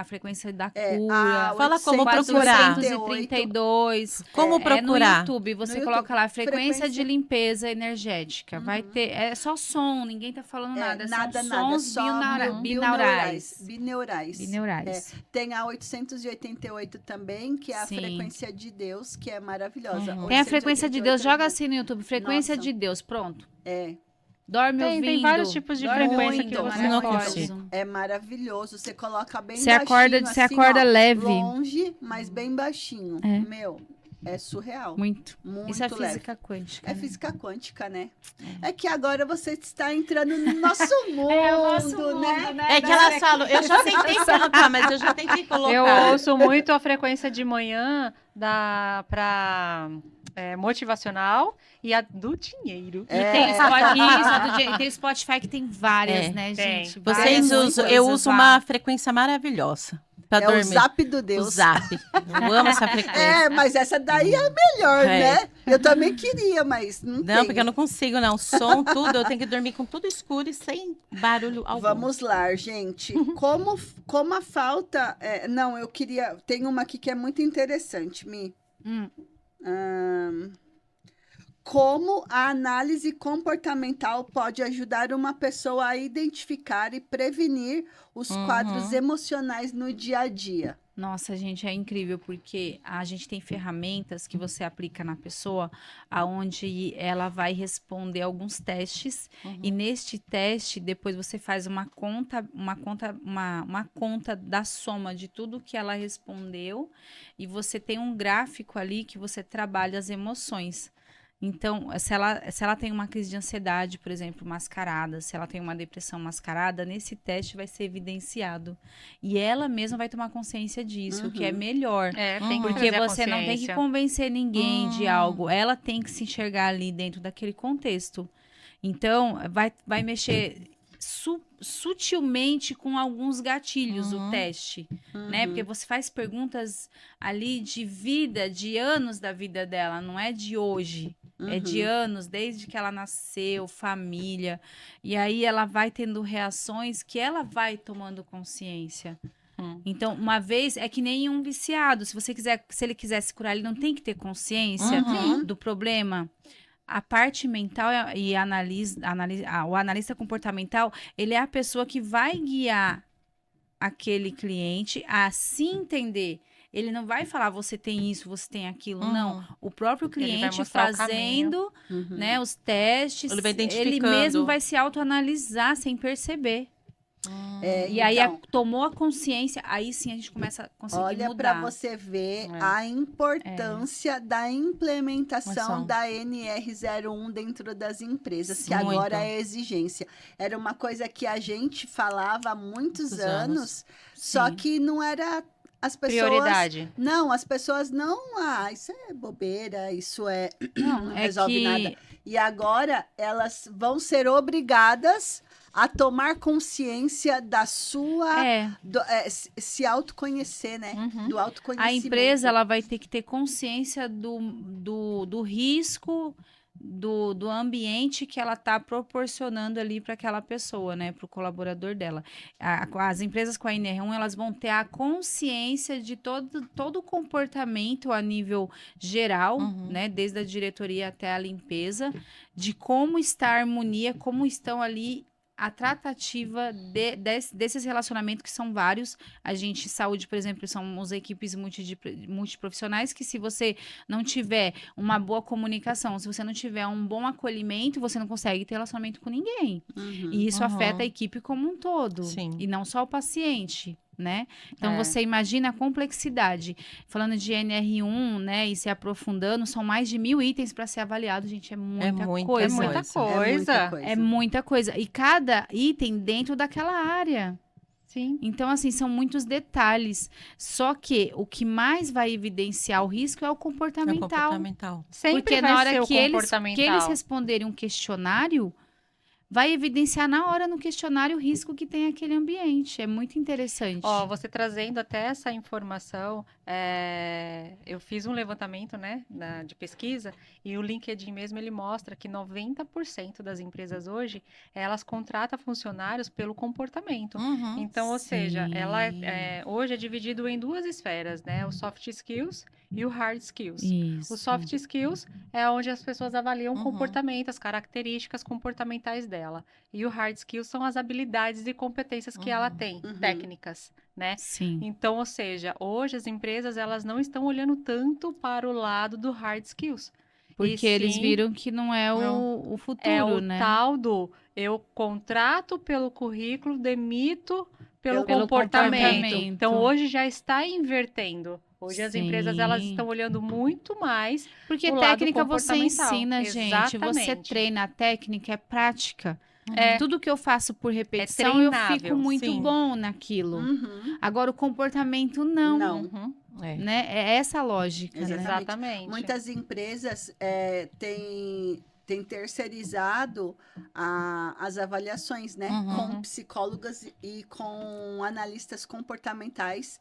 frequência da cura. Fala como 432. Como É no procurar? YouTube, você No coloca YouTube, lá frequência de frequência. limpeza energética. Vai ter, é só som, ninguém tá falando nada. nada, São nada. sons Só binaurais. Bineurais. Bineurais. Tem a 888 também, que é a Sim. frequência de Deus, que é maravilhosa. Uhum. Tem a frequência de Deus, 888 joga assim no YouTube, frequência Nossa. de Deus, pronto. É, Dorme Tem ouvindo. vários tipos de dorme frequência ouvindo, que você não maravilhoso. consigo. é maravilhoso. Você coloca bem Você baixinho, acorda, você assim, acorda ó, leve. longe, mas bem baixinho. É. Meu, é surreal. Muito. Muito Isso é leve. física quântica. É né? física quântica, né? É que agora você está entrando no nosso mundo, né? É que elas falam, eu já tentei colocar, mas eu já tentei colocar. Eu ouço muito a frequência de manhã para motivacional e a do dinheiro. E tem Spotify, tem Spotify que tem várias, É, né, tem. gente? Vocês Várias usam, eu coisas uso lá. uma frequência maravilhosa pra É o dormir. zap do O Deus. zap. Eu amo essa frequência. É, mas essa daí é a melhor, É. né? Eu também queria, mas não, Não, tem. porque eu não consigo, não. Som, tudo. Eu tenho que dormir com tudo escuro e sem barulho algum. Vamos lá, gente. Como a falta... não, eu queria... Tem uma aqui que é muito interessante, Mi. Hum. Como a análise comportamental pode ajudar uma pessoa a identificar e prevenir os quadros emocionais no dia a dia? Nossa, gente, é incrível, porque a gente tem ferramentas que você aplica na pessoa, aonde ela vai responder alguns testes, e neste teste, depois você faz uma conta da soma de tudo que ela respondeu, e você tem um gráfico ali que você trabalha as emoções. Então, se ela tem uma crise de ansiedade, por exemplo, mascarada, se ela tem uma depressão mascarada, nesse teste vai ser evidenciado. E ela mesma vai tomar consciência disso, o que é melhor. Tem que Porque trazer a você não tem que consciência. convencer ninguém de algo. Ela tem que se enxergar ali dentro daquele contexto. Então, vai mexer sutilmente com alguns gatilhos o teste, né? Porque você faz perguntas ali de vida, de anos da vida dela, não é de hoje. É de anos, desde que ela nasceu, família. E aí ela vai tendo reações que ela vai tomando consciência. Então, uma vez, é que nem um viciado. Se ele quiser se curar, ele não tem que ter consciência do problema. A parte mental e o analista comportamental, ele é a pessoa que vai guiar aquele cliente a se entender. Ele não vai falar, você tem isso, você tem aquilo. Não. O próprio Ele vai cliente mostrar o fazendo né, os testes, Ele vai ele identificando. mesmo vai se autoanalisar sem perceber. E aí, então, tomou a consciência, aí sim a gente começa a conseguir olha mudar. para você ver a importância da implementação Mas, da NR01 dentro das empresas, que Muito. agora é exigência. Era uma coisa que a gente falava há muitos anos, só Sim. que não era as pessoas... Prioridade. Não, as pessoas não... isso é bobeira, isso não é resolve que nada. E agora elas vão ser obrigadas a tomar consciência da sua... se autoconhecer, né? Do autoconhecimento. A empresa ela vai ter que ter consciência do risco do ambiente que ela está proporcionando ali para aquela pessoa, né, para o colaborador dela. As empresas com a NR1, elas vão ter a consciência de todo o comportamento a nível geral, né, desde a diretoria até a limpeza, de como está a harmonia, como estão ali a tratativa desses relacionamentos, que são vários. A gente, saúde, por exemplo, são as equipes multiprofissionais, que se você não tiver uma boa comunicação, se você não tiver um bom acolhimento, você não consegue ter relacionamento com ninguém. E isso afeta a equipe como um todo. Sim. E não só o paciente, né? Então, É. você imagina a complexidade. Falando de NR1, né, e se aprofundando, são mais de 1000 itens para ser avaliado, gente. É muita coisa. É muita coisa. É muita coisa. E cada item dentro daquela área. Sim. Então, assim, são muitos detalhes. Só que o que mais vai evidenciar o risco é o É comportamental. comportamental. Sempre Porque vai na ser hora o que eles comportamental. responderem um questionário, vai evidenciar na hora no questionário o risco que tem aquele ambiente. É muito interessante. Ó, você trazendo até essa informação, eu fiz um levantamento, né, de pesquisa, e o LinkedIn mesmo, ele mostra que 90% das empresas hoje, elas contratam funcionários pelo comportamento. Uhum. Então, ou seja, Sim. hoje é dividido em duas esferas, né, o soft skills e o hard skills. Isso. O soft skills é onde as pessoas avaliam o Uhum. comportamento, as características comportamentais dela. E o hard skills são as habilidades e competências que ela Uhum. tem, Uhum. técnicas, né? Sim. Então, ou seja, hoje as empresas elas não estão olhando tanto para o lado do hard skills. Porque E eles sim, viram que não é o é o futuro, né? tal do eu contrato pelo currículo, demito pelo Pelo comportamento. comportamento. Então, hoje já está invertendo. Hoje as empresas elas Sim. estão olhando muito mais Porque o lado técnica você comportamental. ensina, gente. Você Exatamente. treina a técnica, é prática. É, Tudo que eu faço por repetição, eu fico treinável, muito sim. bom naquilo. Uhum. Agora, o comportamento, não. Não. Uhum. É. Né? É essa a lógica, né? Exatamente. Muitas empresas têm terceirizado as avaliações, né? Uhum. Com psicólogas e com analistas comportamentais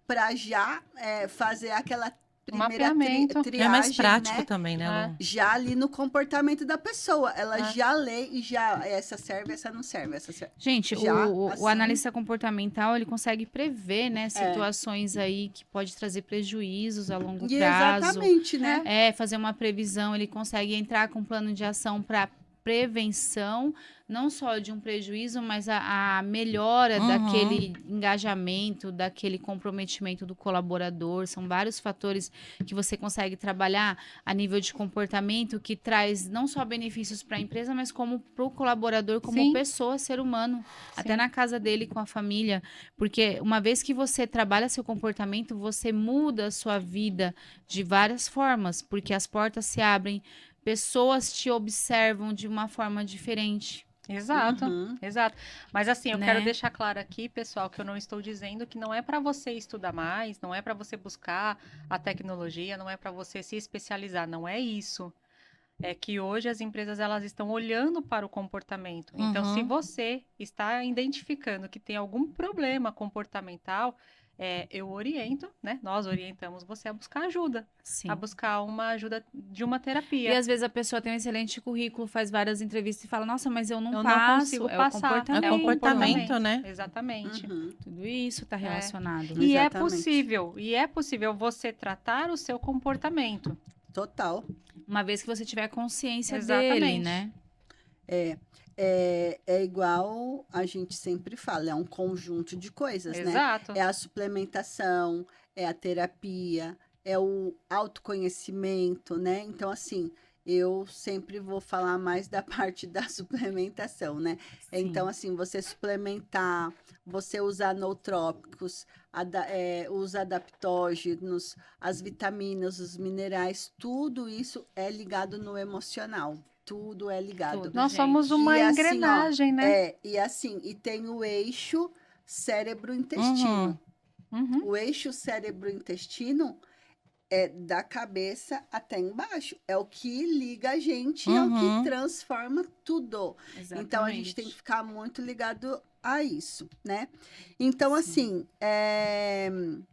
para já fazer aquela primeira Mapeamento. triagem, É mais prático né? também, né, É. Lu? Já ali no comportamento da pessoa. Ela É. já lê e já essa serve, essa não serve, essa serve. Gente, Já, o assim. analista comportamental, ele consegue prever, né, situações aí que pode trazer prejuízos a longo E prazo. exatamente, né? Fazer uma previsão, ele consegue entrar com um plano de ação para prevenção, não só de um prejuízo, mas a melhora Uhum. daquele engajamento, daquele comprometimento do colaborador. São vários fatores que você consegue trabalhar a nível de comportamento que traz não só benefícios para a empresa, mas como para o colaborador, como Sim. pessoa, ser humano, até Sim. na casa dele com a família. Porque uma vez que você trabalha seu comportamento, você muda a sua vida de várias formas, porque as portas se abrem, pessoas te observam de uma forma diferente. Exato, Uhum. exato. Mas assim, eu Né? quero deixar claro aqui, pessoal, que eu não estou dizendo que não é para você estudar mais, não é para você buscar a tecnologia, não é para você se especializar, não é isso. É que hoje as empresas elas estão olhando para o comportamento. Então, se Uhum. você está identificando que tem algum problema comportamental, eu oriento, né? Nós orientamos você a buscar ajuda, Sim. a buscar uma ajuda de uma E terapia. às vezes a pessoa tem um excelente currículo, faz várias entrevistas e fala, nossa, mas eu não Eu passo. não consigo É o passar. comportamento. É o comportamento, né? Exatamente. Uhum. Tudo isso está relacionado. E Exatamente. é possível você tratar o seu comportamento. Total. Uma vez que você tiver consciência Exatamente. dele, né? É igual a gente sempre fala, é um conjunto de coisas, né? Exato. É a suplementação, é a terapia, é o autoconhecimento, né? Então, assim, eu sempre vou falar mais da parte da suplementação, né? Então, assim, você suplementar, você usar nootrópicos, os adaptógenos, as vitaminas, os minerais, tudo isso é ligado no emocional. Tudo é ligado. Tudo. Nós gente. somos uma E assim, ó, engrenagem, né? E tem o eixo cérebro-intestino. Uhum. O eixo cérebro-intestino é da cabeça até embaixo. É o que liga a gente, é o Uhum. que transforma tudo. Exatamente. Então, a gente tem que ficar muito ligado a isso, né? Então, Sim. assim,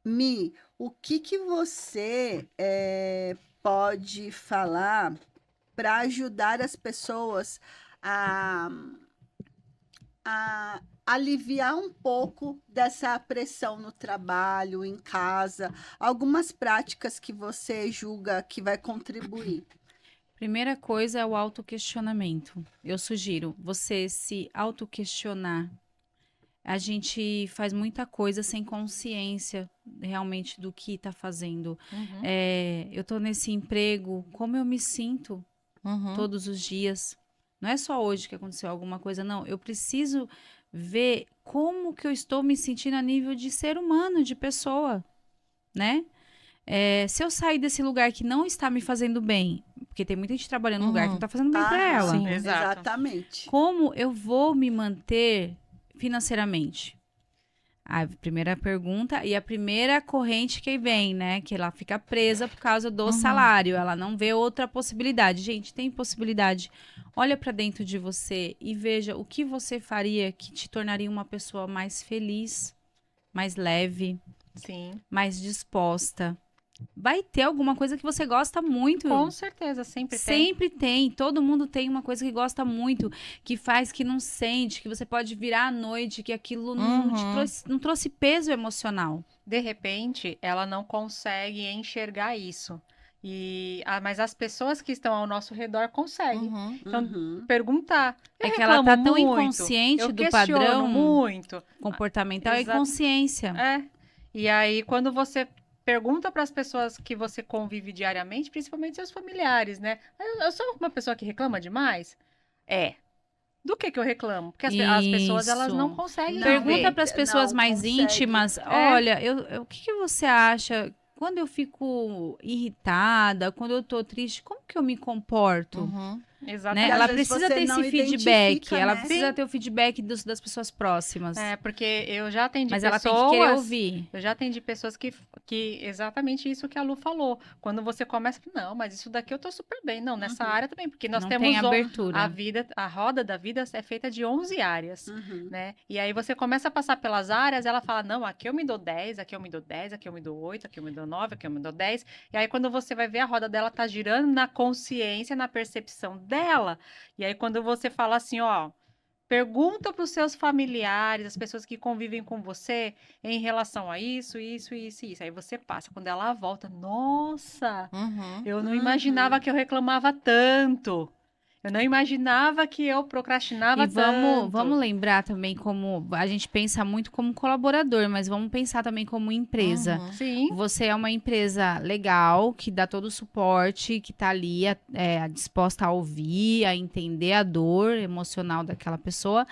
Mi, o que você pode falar para ajudar as pessoas a aliviar um pouco dessa pressão no trabalho, em casa? Algumas práticas que você julga que vai contribuir. Primeira coisa é o autoquestionamento. Eu sugiro você se autoquestionar. A gente faz muita coisa sem consciência realmente do que está fazendo. Uhum. Eu estou nesse emprego, como eu me sinto Uhum. todos os dias? Não é só hoje que aconteceu alguma coisa, não. Eu preciso ver como que eu estou me sentindo a nível de ser humano, de pessoa, né? Se eu sair desse lugar que não está me fazendo bem, porque tem muita gente trabalhando no lugar que não está fazendo bem para ela. Sim. Exato. Exatamente. Como eu vou me manter financeiramente? A primeira pergunta e a primeira corrente que vem, né? Que ela fica presa por causa do salário. Ela não vê outra possibilidade. Gente, tem possibilidade. Olha para dentro de você e veja o que você faria que te tornaria uma pessoa mais feliz, mais leve, Sim, mais disposta. Vai ter alguma coisa que você gosta muito. com certeza, sempre tem. Sempre tem. Todo mundo tem uma coisa que gosta muito, que faz que não sente, que você pode virar à noite, que aquilo não trouxe peso emocional. De repente, ela não consegue enxergar isso. Mas as pessoas que estão ao nosso redor conseguem. Então, Uhum. perguntar. Eu É que ela tá reclamo tão muito, inconsciente eu do questiono padrão muito. comportamental e Exato. consciência. É. E aí, quando você pergunta para as pessoas que você convive diariamente, principalmente seus familiares, né? Eu sou uma pessoa que reclama demais? É. Do que eu reclamo? Porque as pessoas, elas não Isso. conseguem Não, Pergunta ver. para as pessoas não mais consegue. íntimas, olha, o que que você acha quando eu fico irritada, quando eu tô triste, como que eu me comporto? Né? Exatamente. Ela às vezes precisa você ter não esse feedback, identifica, ela né? precisa Sim. ter o feedback das pessoas próximas. É, porque eu já atendi Mas ela pessoas... tem que querer ouvir. Eu já atendi pessoas que exatamente isso que a Lu falou. Quando você começa, não, mas isso daqui eu tô super bem. Não, nessa área também, porque nós Não temos tem a abertura. vida, a roda da vida é feita de 11 áreas, Uhum. né? E aí você começa a passar pelas áreas, ela fala, não, aqui eu me dou 10, aqui eu me dou 10, aqui eu me dou 8, aqui eu me dou 9, aqui eu me dou 10. E aí quando você vai ver, a roda dela tá girando na consciência, na percepção dela. E aí quando você fala assim, ó, pergunta para os seus familiares, as pessoas que convivem com você, em relação a isso, isso, isso, isso. Aí você passa. Quando ela volta, nossa, eu não imaginava que eu reclamava tanto. Eu não imaginava que eu procrastinava E tanto. vamos lembrar também como a gente pensa muito como colaborador, mas vamos pensar também como empresa. Sim, Você é uma empresa legal, que dá todo o suporte, que está ali disposta a ouvir, a entender a dor emocional daquela pessoa.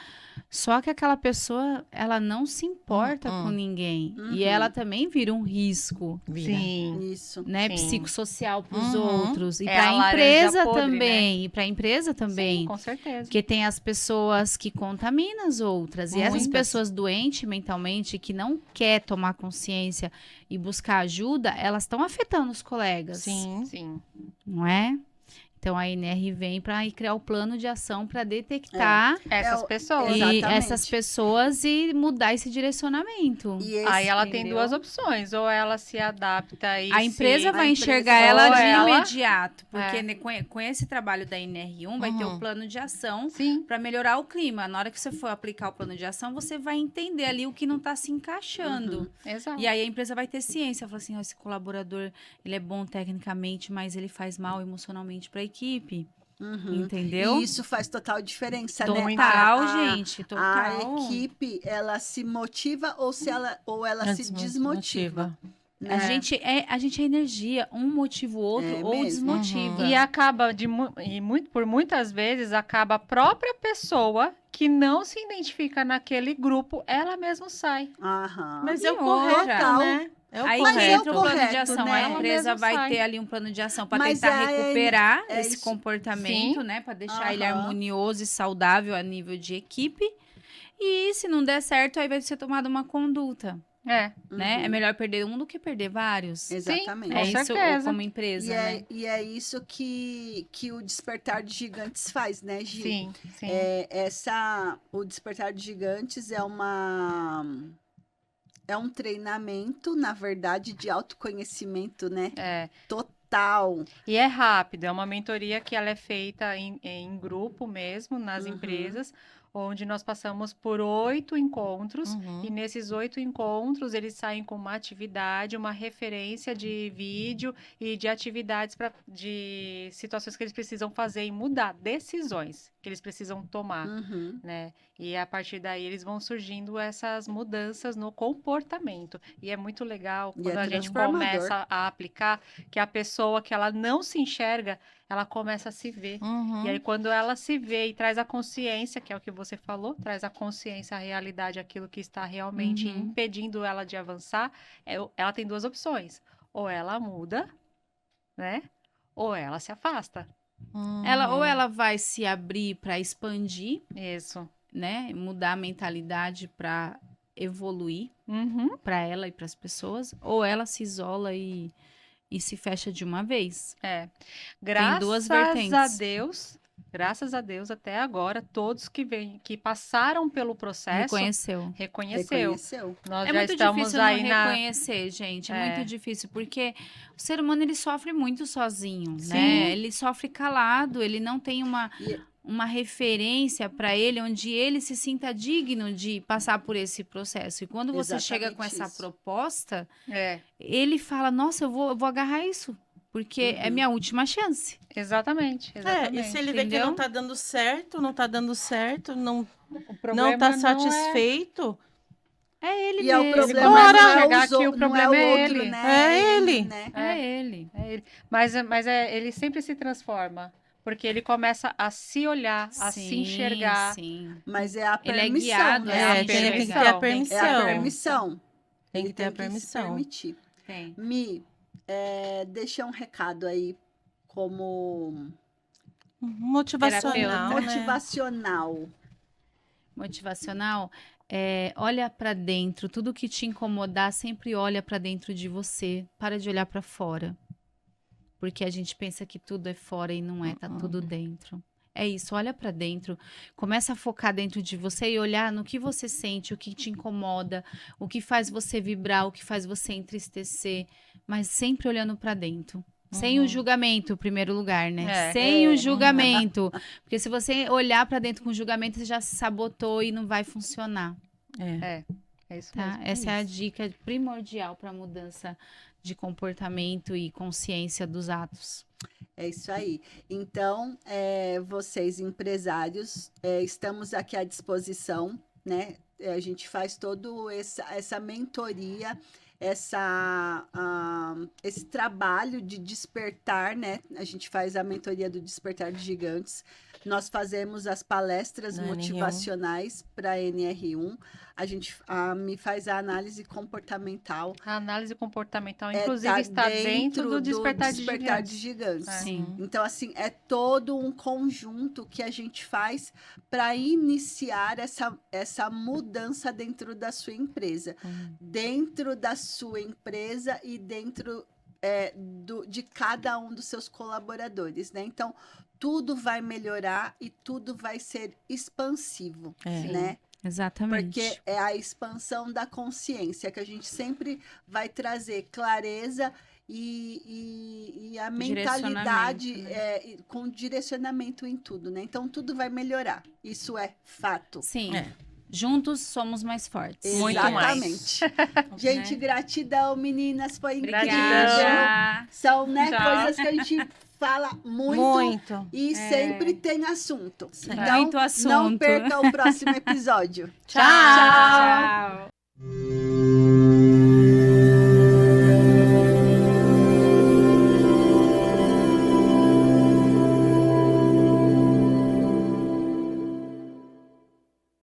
Só que aquela pessoa, ela não se importa com ninguém. E ela também vira um risco, sim. Isso. né, Sim. psicossocial para os outros. E É para a a laranja empresa podre, né? também. E para a empresa também. Sim, com certeza. Porque tem as pessoas que contaminam as outras. E essas Muitas. pessoas doentes mentalmente, que não quer tomar consciência e buscar ajuda, elas estão afetando os colegas. Sim. Não é? Então a NR vem para criar o plano de ação para detectar Essas pessoas. e Exatamente. essas pessoas e mudar esse direcionamento. E esse, Aí ela tem entendeu? duas opções. Ou ela se adapta e A empresa vai a empresa- enxergar ela ou de ela- imediato, porque É. né, com esse trabalho da NR1 vai ter o plano de ação Sim, para melhorar o clima. Na hora que você for aplicar o plano de ação, você vai entender ali o que não está se encaixando. exato. E aí a empresa vai ter ciência, fala assim, ó, esse colaborador, ele é bom tecnicamente, mas ele faz mal emocionalmente para a equipe. Uhum. Entendeu? E isso faz total diferença, Total, né? gente, total. A equipe, ela se motiva ou ela se desmotiva. Né? A gente é energia, um motiva o outro É ou mesmo. desmotiva. E acaba por muitas vezes acaba a própria pessoa que não se identifica naquele grupo, ela mesma sai. Aham. Mas E é o correto, outra? né? É o Aí Mas é o entra o plano de correto, ação. né? A Ela empresa mesma vai sai. ter ali um plano de ação para Mas tentar é recuperar é esse isso. comportamento, Sim. né? Para deixar ele Aham. harmonioso e saudável a nível de equipe. E se não der certo, aí vai ser tomada uma conduta, É, né? É melhor perder um do que perder vários. Exatamente. É Com isso certeza. como empresa, né? E é isso que o Despertar de Gigantes faz, né, Gi? sim. O Despertar de Gigantes é um treinamento, na verdade, de autoconhecimento, né? É. Total. E é rápido, é uma mentoria que ela é feita em grupo mesmo, nas empresas, onde nós passamos por 8 encontros, e nesses 8 encontros eles saem com uma atividade, uma referência de vídeo e de atividades de situações que eles precisam fazer e mudar, decisões que eles precisam tomar, Uhum. né? E a partir daí eles vão surgindo essas mudanças no comportamento. E é muito legal E quando é a gente transformador. começa a aplicar, que a pessoa que ela não se enxerga, ela começa a se ver. E aí, quando ela se vê e traz a consciência, que é o que você falou, traz a consciência, a realidade, aquilo que está realmente impedindo ela de avançar, ela tem duas opções. Ou ela muda, né? Ou ela se afasta. Ou ela vai se abrir para expandir, Isso. né? Mudar a mentalidade para evoluir Uhum. para ela e para as pessoas, ou ela se isola e se fecha de uma vez. É. Tem duas Graças a vertentes. Deus, Graças a Deus, até agora, todos que passaram pelo processo Reconheceu. reconheceu. Nós É já muito estamos difícil não aí na. reconhecer, gente. É É. muito difícil, porque o ser humano, ele sofre muito sozinho, Sim. né? Ele sofre calado, ele não tem E- uma referência para ele, onde ele se sinta digno de passar por esse processo. E quando você chega com Exatamente essa isso. proposta, É, ele fala, nossa, eu vou agarrar isso, porque é Uhum. minha última chance. exatamente. E se ele vê que Entendeu? não tá dando certo, não O não problema tá não é- satisfeito, É ele E é o mesmo. problema começa não a é, enxergar os que o não é problema o é outro, ele. né? É ele. né? É ele. É ele. Mas ele sempre se transforma, porque ele começa a se olhar, a se Sim, enxergar. sim. Mas é a Ele é permissão, guiado né? a tem se que ter a enxergar. É a permissão. permissão. Tem Ele que ter a se permissão. permitir. Tem. Mi, deixa um recado aí como Motivacional, né? motivacional. Motivacional, olha pra dentro, tudo que te incomodar, sempre olha pra dentro de você, para de olhar pra fora. Porque a gente pensa que tudo é fora e não é, tá tudo dentro. É isso, olha pra dentro, começa a focar dentro de você e olhar no que você sente, o que te incomoda, o que faz você vibrar, o que faz você entristecer, mas sempre olhando pra dentro. Sem o julgamento, em primeiro lugar, né? É. Sem o julgamento. Porque se você olhar pra dentro com julgamento, você já se sabotou e não vai funcionar, É. É isso tá? mesmo. Essa é a dica primordial para mudança de comportamento e consciência dos atos. É isso aí. Então, vocês empresários, estamos aqui à disposição, né? A gente faz todo essa mentoria, esse trabalho de despertar, né? A gente faz a mentoria do Despertar de Gigantes. Nós fazemos as palestras Na NR1. motivacionais para a NR1. A Mi faz a análise comportamental. A análise comportamental, Tá inclusive, está dentro do Despertar de Despertar Gigantes. de Gigantes. Sim. Então, assim, é todo um conjunto que a gente faz para iniciar essa mudança dentro da sua empresa. Dentro da sua empresa e dentro de cada um dos seus colaboradores, né? Então, tudo vai melhorar e tudo vai ser expansivo, né? Exatamente. Porque é a expansão da consciência que a gente sempre vai trazer clareza e a mentalidade Direcionamento, com direcionamento em tudo, né? Então tudo vai melhorar. Isso é fato. Sim. É. Juntos somos mais fortes. Muito Exatamente. Gente, Né? gratidão, meninas. Foi incrível. Obrigada. São, né, Tchau. coisas que a gente fala muito. Muito. E sempre tem assunto. Sempre. Então, Muito assunto. não perca o próximo episódio. Tchau. Tchau.